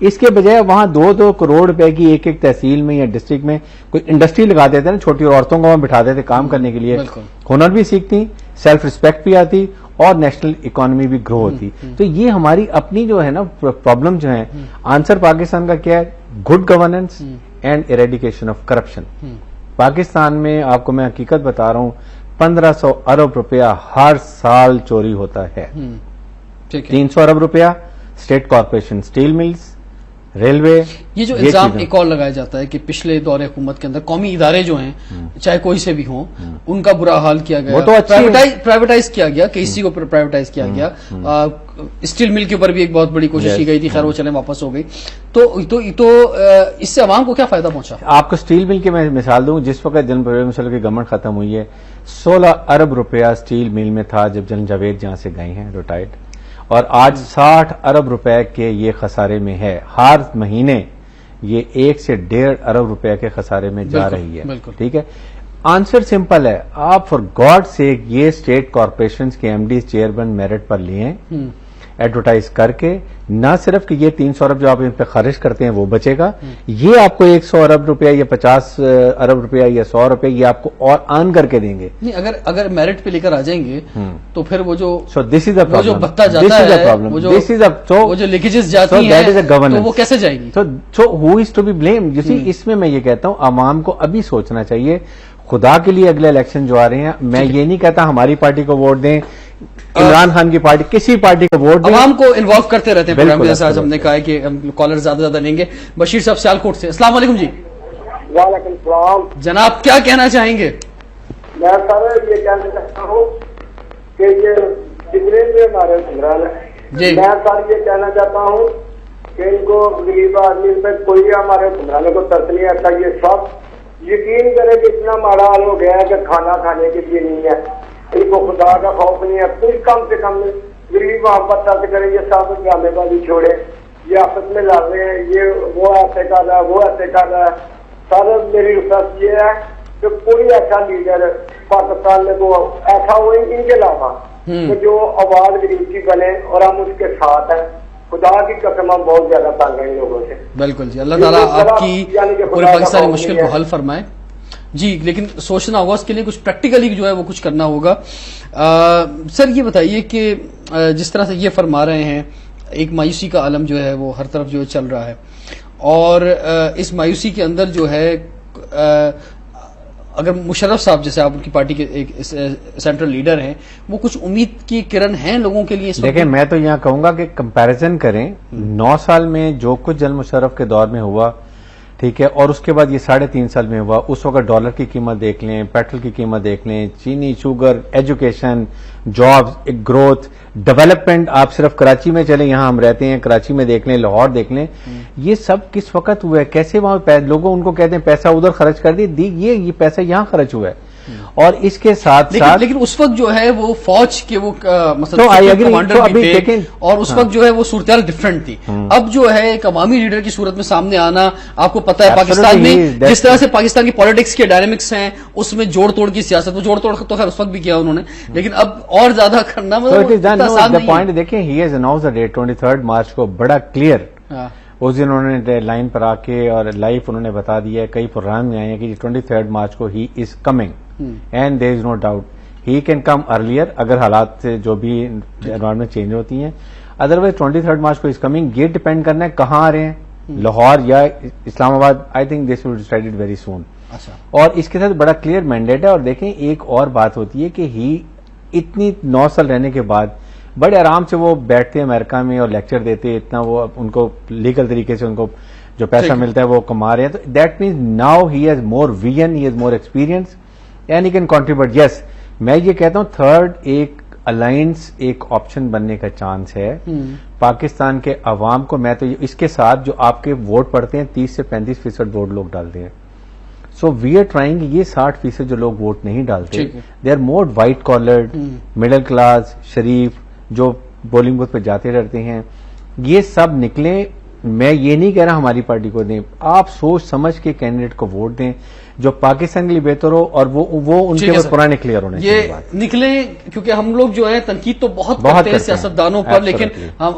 اس کے بجائے وہاں 2-2 کروڑ روپے کی ایک تحصیل میں یا ڈسٹرکٹ میں کوئی انڈسٹری لگا دیتے نا, چھوٹی عورتوں کو وہاں بٹھا دیتے کام کرنے کے لیے, ہنر بھی سیکھتی, سیلف ریسپیکٹ بھی آتی اور نیشنل اکانومی بھی گرو ہوتی. تو یہ ہماری اپنی جو ہے نا پرابلم جو ہے, آنسر پاکستان کا کیا ہے؟ Good governance and eradication of corruption. Pakistan میں آپ کو میں حقیقت بتا رہا ہوں 1500 ارب روپیہ ہر سال چوری ہوتا ہے. 300 ارب روپیہ state corporation steel mills, railway.
یہ جو الزام ایک اور لگایا جاتا ہے کہ پچھلے دور حکومت کے اندر قومی ادارے جو ہیں چاہے کوئی سے بھی ہوں ان کا برا حال کیا گیا, پرائیویٹائز کیا گیا, KC کو پرائیویٹائز کیا گیا. اسٹیل مل کے اوپر بھی ایک بہت بڑی کوشش کی گئی تھی, خیر وہ چلے واپس ہو گئی. تو اس سے عوام کو کیا فائدہ پہنچا؟
آپ کو اسٹیل مل کی میں مثال دوں. جس وقت جنرل پرویز مشرف کی گورنمنٹ ختم ہوئی ہے 16 ارب روپیہ اسٹیل مل میں تھا جب جنرل جاوید جہاں سے گئے ہیں ریٹائرڈ, اور آج 60 ارب روپے کے یہ خسارے میں ہے. ہر مہینے یہ 1 سے 1.5 ارب روپے کے خسارے میں جا رہی ہے. ٹھیک ہے, آنسر سمپل ہے. آپ فار گاڈ سیک یہ اسٹیٹ کارپوریشن کے MD چیئرمین میرٹ پر لیے ایڈورٹائز کر کے, نہ صرف کہ یہ 300 ارب جو آپ ان پہ خرچ کرتے ہیں وہ بچے گا, یہ آپ کو 100 ارب روپیہ یا 50 ارب روپیہ یا 100 روپیہ یہ آپ کو اور آن کر کے دیں گے.
نہیں, اگر میرٹ پہ لے کر آ جائیں گے تو پھر وہ جو
دس از اے پرابلم,
جو بھتا جاتا ہے, وہ جو لیکیجز جاتی ہیں تو وہ کیسے جائے گی؟
سو ہو از ٹو بی بلیم؟ اس میں میں یہ کہتا ہوں عوام کو ابھی سوچنا چاہیے. خدا کے لیے اگلے الیکشن جو آ رہے ہیں, میں یہ نہیں کہتا ہماری پارٹی کو ووٹ دیں, عمران خان کی پارٹی, کسی پارٹی کو ووٹ دیں.
عوام کو انوالو کرتے رہتے ہیں پروگرام میں, جیسے آج ہم نے کہا ہے کہ ہم کالر زیادہ زیادہ لیں گے. بشیر صاحب سیالکوٹ سے, السلام علیکم جی.
وعلیکم السلام
جناب, کیا کہنا چاہیں گے؟
میں سر یہ کہنا چاہتا ہوں کہ یہ جتنے بھی ہمارے حکمران ہیں, میں سر یہ کہنا چاہتا ہوں کہ ان کو غریب آدمی پہ کوئی ہمارے حکمرانوں کو ترس نہیں آتا. یہ سب یقین کرے کہ اتنا ماڑا حال ہو گیا ہے کہ کھانا کھانے کے لیے نہیں ہے, ان کو خدا کا خوف نہیں ہے. کچھ کم سے کم غریب وہاں پر ترس کرے. یہ سب ڈرامے بازی چھوڑے, یہ آپس میں لڑ رہے ہیں, یہ وہ ایسے کر رہا ہے, وہ ایسے کر رہا ہے. سر میری ریکویسٹ یہ ہے کہ کوئی ایسا لیڈر پاکستان میں وہ ایسا ہو ان کے علاوہ کہ جو آواز غریب کی بنے اور ہم اس کے ساتھ ہیں. خدا کی قسم ہم بہت زیادہ تنگ ہیں لوگوں سے.
بالکل جی, اللہ تعالیٰ آپ کی پورے پاکستانی مشکل کو حل فرمائے جی. لیکن سوچنا ہوگا اس کے لیے, کچھ پریکٹیکلی جو ہے وہ کچھ کرنا ہوگا. سر یہ بتائیے کہ جس طرح سے یہ فرما رہے ہیں, ایک مایوسی کا عالم جو ہے وہ ہر طرف جو چل رہا ہے, اور اس مایوسی کے اندر جو ہے اگر مشرف صاحب جیسے آپ ان کی پارٹی کے ایک سینٹرل لیڈر ہیں, وہ کچھ امید کی کرن ہیں لوگوں کے لیے؟
دیکھیں, میں تو یہاں کہوں گا کہ کمپیریزن کریں 9 سال میں جو کچھ جنرل مشرف کے دور میں ہوا, ٹھیک ہے, اور اس کے بعد یہ 3.5 سال میں ہوا. اس وقت ڈالر کی قیمت دیکھ لیں, پیٹرول کی قیمت دیکھ لیں, چینی, sugar, education, jobs, growth, development. آپ صرف کراچی میں چلیں, یہاں ہم رہتے ہیں, کراچی میں دیکھ لیں, لاہور دیکھ لیں, یہ سب کس وقت ہوا ہے, کیسے وہاں لوگوں ان کو کہتے ہیں پیسہ ادھر خرچ کر دی, یہ پیسہ یہاں خرچ ہوا ہے. اور اس کے ساتھ ساتھ
لیکن اس وقت جو ہے وہ فوج کے وہ
کمانڈر
بھی تھے اور اس وقت جو ہے وہ صورتحال ڈفرینٹ تھی. اب جو ہے ایک عوامی لیڈر کی صورت میں سامنے آنا، آپ کو پتا ہے پاکستان میں جس طرح سے پاکستان کی پالیٹکس کے ڈائنامکس ہیں، اس میں جوڑ توڑ کی سیاست، وہ جوڑ توڑ تو خیر اس وقت بھی کیا انہوں نے، لیکن اب اور زیادہ کرنا آسان نہیں ہے.
دیکھیں he has announce the date 23 March کو بڑا کلیئر. اس دن انہوں نے لائن پر آ کے اور لائیو انہوں نے بتا دیا ہے، کئی پروگرام میں آئے ہیں کہ 23 مارچ کو he is coming and there is no doubt he can come earlier اگر حالات سے جو بھی انوائرمنٹ چینج ہوتی ہیں. ادروائز 23 مارچ کو از کمنگ. یہ ڈپینڈ کرنا ہے کہاں آ رہے ہیں، لاہور یا اسلام آباد. I think this will decided very soon. اور اس کے ساتھ بڑا کلیئر مینڈیٹ ہے. اور دیکھیں ایک اور بات ہوتی ہے کہ ہی اتنی 9 سال رہنے کے بعد بڑے آرام سے وہ بیٹھتے ہیں امریکہ میں اور لیکچر دیتے، اتنا وہ ان کو لیگل طریقے سے ان کو جو پیسہ ملتا ہے وہ کما رہے ہیں. تو that means now he has more vision, he has more experience and he can contribute. Yes میں یہ کہتا ہوں تھرڈ ایک الائنس ایک آپشن بننے کا چانس ہے پاکستان کے عوام کو. میں تو اس کے ساتھ جو آپ کے ووٹ پڑتے ہیں 30 سے 35% ووٹ لوگ ڈالتے ہیں. سو وی آر ٹرائنگ یہ 60% جو لوگ ووٹ نہیں ڈالتے they are more white collared middle class شریف جو بولنگ بوتھ پہ جاتے رہتے ہیں. یہ سب نکلیں. میں یہ نہیں کہہ رہا ہماری پارٹی کو دیں، آپ سوچ سمجھ کے کینڈیڈیٹ کو ووٹ دیں جو پاکستان کے لیے بہتر ہو اور وہ ان کے پرانے کلیئر ہونے
یہ نکلیں. کیونکہ ہم لوگ جو ہیں تنقید تو بہت کرتے ہیں سیاستدانوں پر، لیکن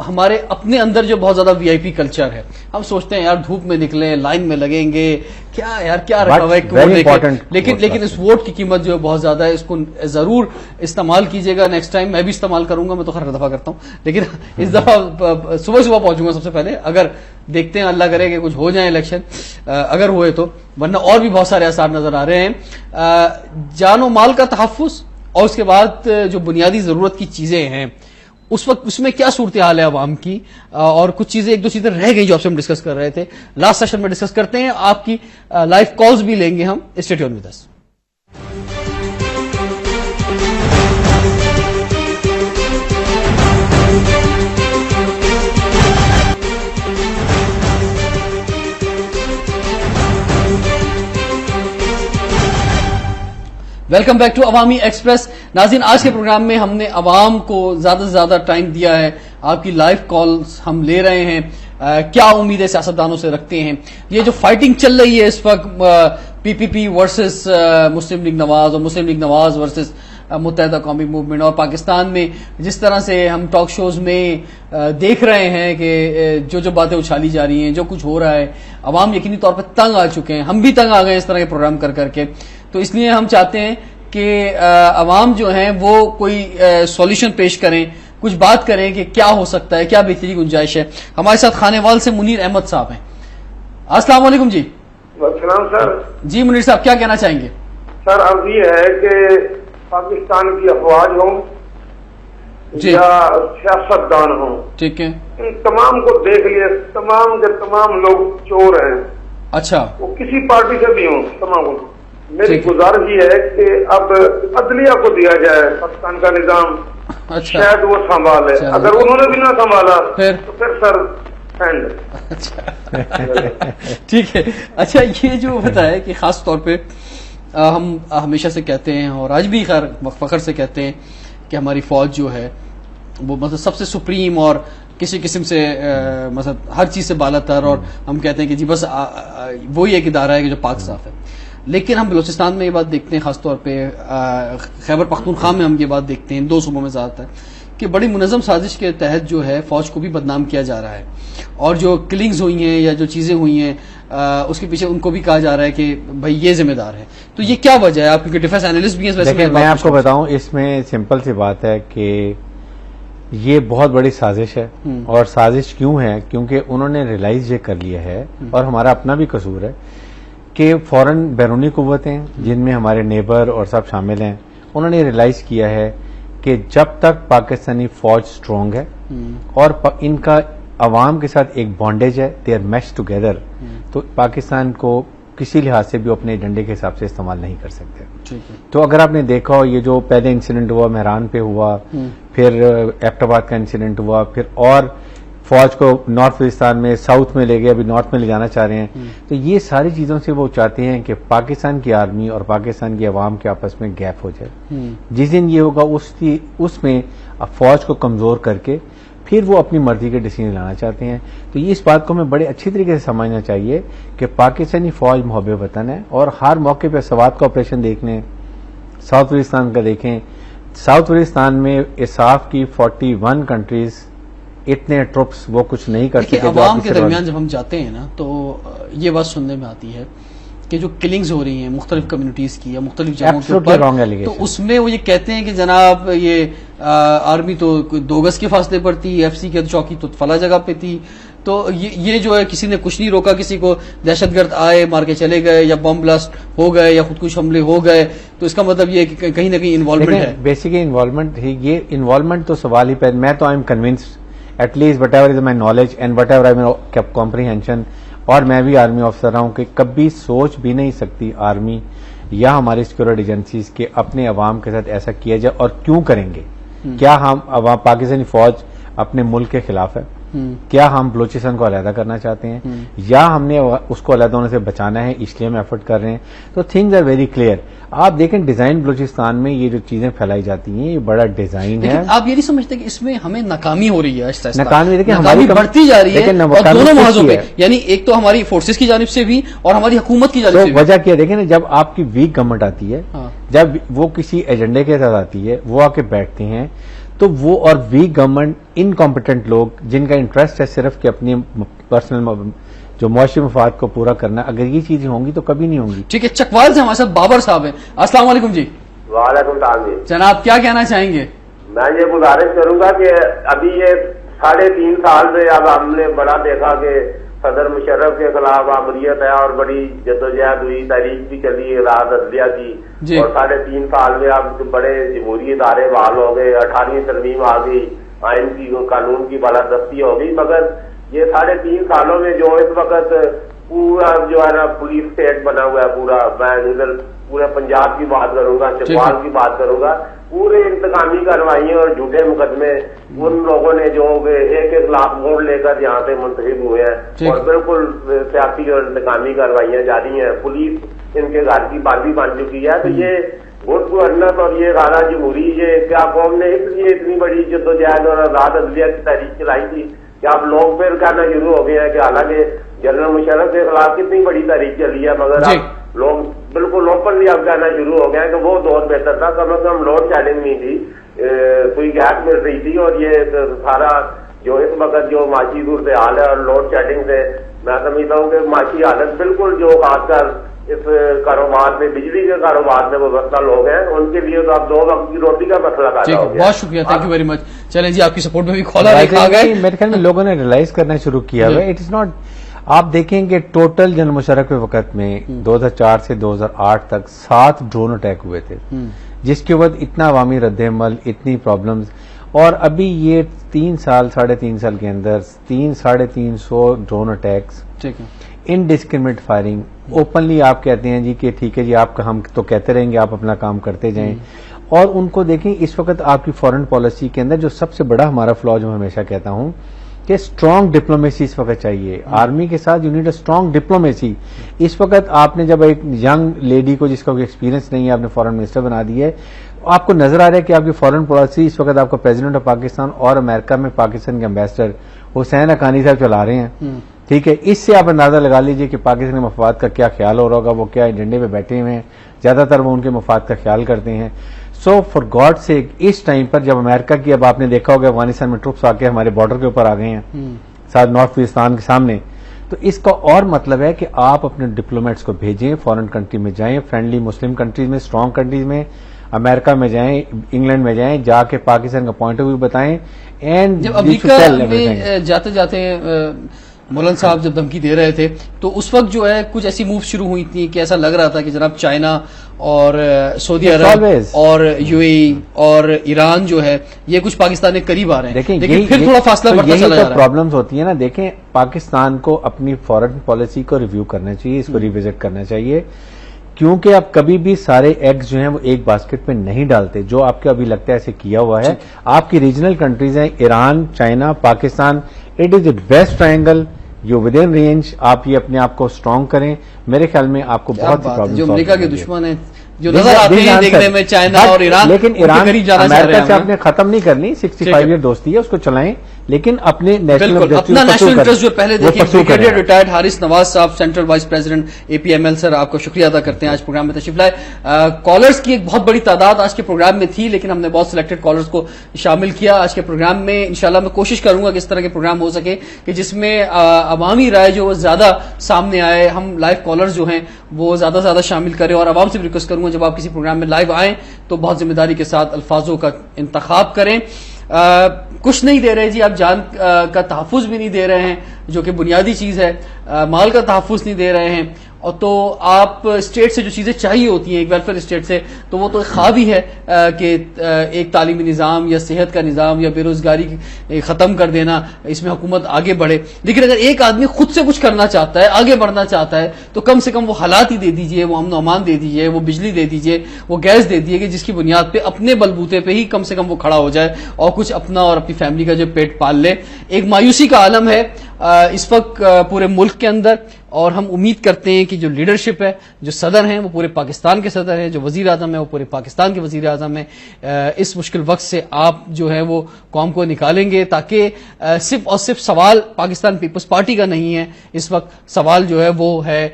ہمارے اپنے اندر جو بہت زیادہ VIP کلچر ہے. ہم سوچتے ہیں یار دھوپ میں نکلیں، لائن میں لگیں گے، کیا یار کیا رکھا ہوا ہے. لیکن اس ووٹ کی قیمت جو ہے بہت زیادہ ہے. اس کو ضرور استعمال کیجیے گا نیکسٹ ٹائم. میں بھی استعمال کروں گا، میں تو ہر دفعہ کرتا ہوں، لیکن اس دفعہ صبح پہنچوں گا سب سے پہلے. اگر دیکھتے ہیں اللہ کرے کہ کچھ ہو جائے الیکشن، اگر ہوئے تو، ورنہ اور بھی بہت سارے آثار نظر آ رہے ہیں. جان و مال کا تحفظ اور اس کے بعد جو بنیادی ضرورت کی چیزیں ہیں اس وقت اس میں کیا صورتحال ہے عوام کی، اور کچھ چیزیں ایک دو چیزیں رہ گئی جو آپ سے ہم ڈسکس کر رہے تھے لاسٹ سیشن میں ڈسکس کرتے ہیں. آپ کی لائیو کالز بھی لیں گے ہم. Stay tune with us. Welcome back to Awami Express. ناظرین آج کے پروگرام میں ہم نے عوام کو زیادہ سے زیادہ ٹائم دیا ہے. آپ کی لائیو کالز ہم لے رہے ہیں. کیا امیدیں سیاستدانوں سے رکھتے ہیں؟ یہ جو فائٹنگ چل رہی ہے اس وقت PPP ورسز مسلم لیگ نواز اور مسلم لیگ نواز ورسز متحدہ قومی موومنٹ، اور پاکستان میں جس طرح سے ہم ٹاک شوز میں دیکھ رہے ہیں کہ جو باتیں اچھالی جا رہی ہیں، جو کچھ ہو رہا ہے، عوام یقینی طور پہ تنگ آ چکے ہیں. ہم بھی تنگ آ گئے اس طرح کے پروگرام کر کے. تو اس لیے ہم چاہتے ہیں کہ عوام جو ہیں وہ کوئی سولوشن پیش کریں، کچھ بات کریں کہ کیا ہو سکتا ہے، کیا بہتری کی گنجائش ہے. ہمارے ساتھ خانے وال سے منیر احمد صاحب ہیں. السلام علیکم. جی
السلام سر.
جی منیر صاحب کیا کہنا چاہیں گے؟
سر اب یہ ہے کہ پاکستان کی افواج ہوں یا سیاستدان ہوں،
ٹھیک ہے،
ان تمام کو دیکھ لیے تمام کے تمام لوگ چور ہیں.
اچھا،
وہ کسی پارٹی سے بھی ہوں تمام کو. میری گزارش یہ ہے کہ اب عدلیہ کو دیا جائے پاکستان کا نظام.
اچھا،
شاید وہ سنبھالے. اگر انہوں نے بھی نہ سنبھالا تو پھر سر
ٹھیک ہے. اچھا یہ جو ہوتا ہے کہ خاص طور پہ ہم ہمیشہ سے کہتے ہیں اور آج بھی خیر فخر سے کہتے ہیں کہ ہماری فوج جو ہے وہ مطلب سب سے سپریم اور کسی قسم سے مطلب ہر چیز سے بالا تر، اور ہم کہتے ہیں کہ جی بس وہی ایک ادارہ ہے کہ جو پاک صاف ہے. لیکن ہم بلوچستان میں یہ بات دیکھتے ہیں، خاص طور پہ خیبر پختونخوا میں ہم یہ بات دیکھتے ہیں، 2 صوبوں میں زیادہ تر، کہ بڑی منظم سازش کے تحت جو ہے فوج کو بھی بدنام کیا جا رہا ہے. اور جو کلنگز ہوئی ہیں یا جو چیزیں ہوئی ہیں اس کے پیچھے ان کو بھی کہا جا رہا ہے کہ بھائی یہ ذمہ دار ہے. تو یہ کیا وجہ ہے؟ آپ کیونکہ ڈیفینس اینالسٹ بھی ہیں.
میں آپ کو بتاؤں اس میں سمپل سی بات ہے کہ یہ بہت بڑی سازش ہے. اور سازش کیوں ہے؟ کیونکہ انہوں نے ریلائز یہ کر لیا ہے، اور ہمارا اپنا بھی قصور ہے، کہ فوراً بیرونی قوتیں جن میں ہمارے نیبر اور سب شامل ہیں، انہوں نے ریلائز کیا ہے کہ جب تک پاکستانی فوج سٹرونگ ہے اور ان کا عوام کے ساتھ ایک بانڈیج ہے، دے آر میش ٹوگیدر، تو پاکستان کو کسی لحاظ سے بھی اپنے ایجنڈے کے حساب سے استعمال نہیں کر سکتے. تو اگر آپ نے دیکھا ہو یہ جو پہلے انسیڈنٹ ہوا مہران پہ ہوا، پھر ایبٹ آباد کا انسیڈنٹ ہوا، پھر اور فوج کو نارتھ وزستان میں ساؤتھ میں لے گئے, ابھی نارتھ میں لے جانا چاہ رہے ہیں. تو یہ ساری چیزوں سے وہ چاہتے ہیں کہ پاکستان کی آرمی اور پاکستان کی عوام کے آپس میں گیپ ہو جائے. جس دن یہ ہوگا اس میں فوج کو کمزور کر کے پھر وہ اپنی مرضی کے ڈیسیژن لانا چاہتے ہیں. تو یہ اس بات کو ہمیں بڑے اچھی طریقے سے سمجھنا چاہیے کہ پاکستانی فوج محب وطن ہے, اور ہر موقع پہ سوات کا آپریشن دیکھ لیں, ساؤتھ وزستان کا دیکھیں. ساؤتھ وزستان میں اساف کی 41 کنٹریز اتنے ٹروپس وہ کچھ نہیں کر سکتے.
عوام کے درمیان جب ہم جاتے ہیں نا تو یہ بات سننے میں آتی ہے کہ جو کلنگز ہو رہی ہیں مختلف کمیونٹیز کی یا مختلف جگہوں کے اوپر, تو اس میں وہ یہ کہتے ہیں کہ جناب یہ آرمی تو 2 گز کے فاصلے پر تھی, ایف سی کی چوکی تو فلاں جگہ پہ تھی, تو یہ جو ہے کسی نے کچھ نہیں روکا, کسی کو دہشت گرد آئے مار کے چلے گئے یا بم بلاسٹ ہو گئے یا خودکش حملے ہو گئے, تو اس کا مطلب یہ کہ کہیں نہ کہیں انوالومنٹ ہے.
بیسیکلی انوالومنٹ ہی, یہ انوالومنٹ تو سوال ہی پہ, میں تو I am convinced at least whatever is my knowledge and whatever I comprehension, اور میں بھی آرمی آفیسر رہا ہوں, کہ کبھی سوچ بھی نہیں سکتی آرمی یا ہماری سیکورٹی ایجنسیز کہ اپنے عوام کے ساتھ ایسا کیا جائے. اور کیوں کریں گے؟ کیا ہم عوام پاکستانی فوج اپنے ملک کے خلاف ہے؟ کیا ہم بلوچستان کو علیحدہ کرنا چاہتے ہیں, یا ہم نے اس کو علیحدہ ہونے سے بچانا ہے اس لیے ہم ایفرٹ کر رہے ہیں؟ تو تھنگز آر ویری کلیئر. آپ دیکھیں ڈیزائن بلوچستان میں یہ جو چیزیں پھیلائی جاتی ہیں یہ بڑا ڈیزائن ہے.
آپ یہ نہیں سمجھتے کہ اس میں ہمیں ناکامی ہو رہی ہے؟
ناکامی دیکھیں
ہماری بڑھتی جا رہی ہے اور دونوں محاذوں پہ, یعنی ایک تو ہماری فورسز کی جانب سے بھی اور ہماری حکومت کی جانب سے بھی.
وجہ کیا دیکھیں نا, جب آپ کی ویک گورنمنٹ آتی ہے, جب وہ کسی ایجنڈے کے ساتھ آتی ہے, وہ آ کے بیٹھتے ہیں, تو وہ اور ویک گورنمنٹ انکمپیٹنٹ لوگ جن کا انٹرسٹ ہے صرف کہ اپنی پرسنل جو معاشی مفاد کو پورا کرنا, اگر یہ چیزیں ہوں گی تو کبھی نہیں ہوں گی.
ٹھیک ہے, چکوال سے ہمارے ساتھ بابر صاحب ہیں. السلام علیکم جی.
وعلیکم السلام جی.
جناب کیا کہنا چاہیں گے؟
میں یہ گزارش کروں گا کہ ابھی یہ 3.5 سال سے اب ہم نے بڑا دیکھا کہ صدر مشرف کے خلاف آمریت ہے اور بڑی جدوجہد ہوئی, تحریک بھی چلی راحت عدلیہ کی, اور 3.5 سال میں اب بڑے جمہوری ادارے بحال ہو گئے, 18ویں ترمیم آ گئی, آئین کی قانون کی بالادستی ہو گئی. مگر یہ 3.5 سالوں میں جو اس وقت پورا جو ہے نا پولیس اسٹیٹ بنا ہوا ہے پورا, میں ادھر پورے پنجاب کی بات کروں گا, چکوال کی بات کروں گا, پورے انتقامی کارروائیاں اور جھوٹے مقدمے ان لوگوں نے جو 1 لاکھ ووٹ لے کر یہاں سے منتخب ہوئے ہیں, اور بالکل سیاسی اور انتقامی کارروائیاں جاری ہیں. پولیس ان کے گھر کی باندھی بن چکی ہے. تو یہ ووٹ گورننس اور یہ غارہ جمہوری, یہ کیا قوم نے اس لیے اتنی بڑی جدوجہد اور آزاد عدلیہ کی تحریک چلائی تھی کہ اب لوگ پھر کہنا شروع ہو گئے ہیں کہ حالانکہ جنرل مشرف کے خلاف کتنی بڑی تحریک چلی ہے, مگر اب لوگ بالکل اوپنلی اب کہنا شروع ہو گئے ہیں کہ وہ دور بہتر تھا, کم از کم لوڈ شیڈنگ نہیں تھی, کوئی گیس مل رہی تھی. اور یہ سارا جو اس وقت جو معاشی صورتحال ہے اور لوڈ شیڈنگ سے میں سمجھتا ہوں کہ معاشی حالت بالکل جو خاص کر اس کاروبار میں بجلی کے کاروبار میں وابستہ لوگ ہیں ان کے لیے تو اب 2 وقت کی روٹی کا مسئلہ پیدا ہو گیا.
بہت شکریہ, تھینک یو ویری مچ. چلیں جی, آپ کی سپورٹ میں بھی کھولا آ گئے.
میرے خیال میں لوگوں نے ریلائز کرنا شروع کیا ہے. اٹ از ناٹ, آپ دیکھیں کہ ٹوٹل جنرل مشرف کے وقت میں 2004 سے 2008 تک 7 ڈرون اٹیک ہوئے تھے, جس کے بعد اتنا عوامی رد عمل, اتنی پرابلمز, اور ابھی یہ 3 سال 3.5 سال کے اندر 300-350 drone attacks, indiscriminate firing. Openly آپ کہتے ہیں جی کہ ٹھیک ہے جی, آپ ہم تو کہتے رہیں گے, آپ اپنا کام کرتے جائیں. اور ان کو دیکھیں اس وقت آپ کی فورن پالیسی کے اندر جو سب سے بڑا ہمارا فلا, جو میں ہمیشہ کہتا ہوں کہ اسٹرانگ ڈپلومیسی اس وقت چاہیے. آرمی کے ساتھ you need a strong diplomacy. اس وقت آپ نے جب ایک ینگ لیڈی کو جس کا کوئی ایکسپیرینس نہیں ہے آپ نے فورن منسٹر بنا دی ہے, آپ کو نظر آ رہا ہے کہ آپ کی فورن پالیسی اس وقت آپ کا پریزیڈنٹ آف پاکستان اور امریکہ میں پاکستان کے امبیسڈر حسین حقانی صاحب چلا رہے ہیں. ٹھیک ہے, اس سے آپ اندازہ لگا لیجئے کہ پاکستانی مفاد کا کیا خیال ہو رہا ہوگا, وہ کیا ایجنڈے پہ بیٹھے ہوئے ہیں, زیادہ تر وہ ان کے مفاد کا خیال کرتے ہیں. سو فار گاڈ سیک, اس ٹائم پر جب امریکہ کی, اب آپ نے دیکھا ہوگا افغانستان میں ٹروپس آ کے ہمارے بارڈر کے اوپر آ گئے ہیں ساتھ نارتھ وزستان کے سامنے, تو اس کا اور مطلب ہے کہ آپ اپنے ڈپلومیٹس کو بھیجیں, فارن کنٹری میں جائیں, فرینڈلی مسلم کنٹریز میں, اسٹرانگ کنٹریز میں, امریکہ میں جائیں, انگلینڈ میں جائیں, جا کے پاکستان کا پوائنٹ آف ویو بتائیں. اینڈ
جب امریکہ میں جاتے جاتے مولانا صاحب جب دھمکی دے رہے تھے تو اس وقت جو ہے کچھ ایسی موو شروع ہوئی تھی کہ ایسا لگ رہا تھا کہ جناب چائنا اور سعودی عرب اور یو اے ای اور ایران جو ہے یہ کچھ پاکستان کے قریب آ رہے ہیں, لیکن پھر تھوڑا فاصلہ بڑھتا چلا جا رہا ہے.
پرابلمز ہوتی ہیں نا. دیکھیں پاکستان کو اپنی فارن پالیسی کو ریویو کرنا چاہیے, اس کو ریوزٹ کرنا چاہیے, کیونکہ آپ کبھی بھی سارے ایگز جو ہیں وہ ایک باسکٹ میں نہیں ڈالتے. جو آپ کو ابھی لگتا ہے ایسے کیا ہوا ہے, آپ کی ریجنل کنٹریز ہیں Iran, China, Pakistan, it is a best triangle جو ود ان رینج. آپ یہ اپنے آپ کو اسٹرانگ کریں, میرے خیال میں آپ کو بہت سی پرابلم.
جو امریکہ کے دشمن ہیں جو نظر آتے ہیں دیکھنے میں چائنا اور ایران,
لیکن ایران امریکہ سے آپ
ہیں.
نے ختم نہیں کرنی. 65 ایئر دوستی ہے, اس کو چلائیں, لیکن اپنے نیشنل
اپنا نیشنل انٹرسٹ جو پہلے دیکھیں. بریگیڈیئر ریٹائرڈ حارث نواز صاحب, سینٹرل وائس پریزیڈنٹ اے پی ایم ایل. سر آپ کو شکریہ ادا کرتے ہیں, آج پروگرام میں تشریف لائے. کالرز کی ایک بہت بڑی تعداد آج کے پروگرام میں تھی, لیکن ہم نے بہت سلیکٹڈ کالرز کو شامل کیا آج کے پروگرام میں. انشاءاللہ میں کوشش کروں گا کہ اس طرح کے پروگرام ہو سکے کہ جس میں عوامی رائے جو زیادہ سامنے آئے. ہم لائیو کالرز جو ہیں وہ زیادہ سے زیادہ شامل کریں, اور عوام سے بھی ریکویسٹ کروں گا جب آپ کسی پروگرام میں لائیو آئیں تو بہت ذمہ داری کے ساتھ الفاظوں کا انتخاب کریں. کچھ نہیں دے رہے جی آپ, جان کا تحفظ بھی نہیں دے رہے ہیں جو کہ بنیادی چیز ہے, مال کا تحفظ نہیں دے رہے ہیں, اور تو آپ اسٹیٹ سے جو چیزیں چاہیے ہوتی ہیں ایک ویلفیئر اسٹیٹ سے, تو وہ تو ایک خواب ہی ہے کہ ایک تعلیمی نظام یا صحت کا نظام یا بے روزگاری ختم کر دینا, اس میں حکومت آگے بڑھے. لیکن اگر ایک آدمی خود سے کچھ کرنا چاہتا ہے, آگے بڑھنا چاہتا ہے, تو کم سے کم وہ حالات ہی دے دیجئے, وہ امن و امان دے دیجئے, وہ بجلی دے دیجئے, وہ گیس دے دیجئے, کہ جس کی بنیاد پہ اپنے بلبوتے پہ ہی کم سے کم وہ کھڑا ہو جائے اور کچھ اپنا اور اپنی فیملی کا جو پیٹ پال لے. ایک مایوسی کا عالم ہے اس وقت پورے ملک کے اندر, اور ہم امید کرتے ہیں کہ جو لیڈرشپ ہے, جو صدر ہیں وہ پورے پاکستان کے صدر ہیں, جو وزیر اعظم ہے وہ پورے پاکستان کے وزیر اعظم ہیں, اس مشکل وقت سے آپ جو ہے وہ قوم کو نکالیں گے, تاکہ صرف اور صرف سوال پاکستان پیپلز پارٹی کا نہیں ہے. اس وقت سوال جو ہے وہ ہے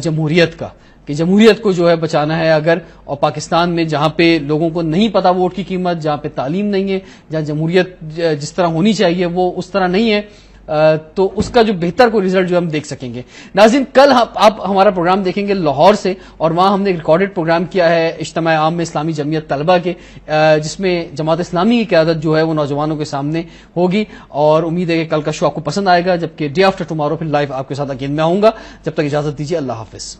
جمہوریت کا, کہ جمہوریت کو جو ہے بچانا ہے اگر, اور پاکستان میں جہاں پہ لوگوں کو نہیں پتا ووٹ کی قیمت, جہاں پہ تعلیم نہیں ہے, جہاں جمہوریت جس طرح ہونی چاہیے وہ اس طرح نہیں ہے, تو اس کا جو بہتر کوئی رزلٹ جو ہم دیکھ سکیں گے. ناظرین, کل آپ ہمارا پروگرام دیکھیں گے لاہور سے, اور وہاں ہم نے ایک ریکارڈڈ پروگرام کیا ہے اجتماع عام میں اسلامی جمعیت طلبہ کے, جس میں جماعت اسلامی کی قیادت جو ہے وہ نوجوانوں کے سامنے ہوگی, اور امید ہے کہ کل کا شو آپ کو پسند آئے گا, جبکہ ڈے آفٹر ٹمارو پھر لائیو آپ کے ساتھ اگین میں آؤں گا. جب تک اجازت دیجیے, اللہ حافظ.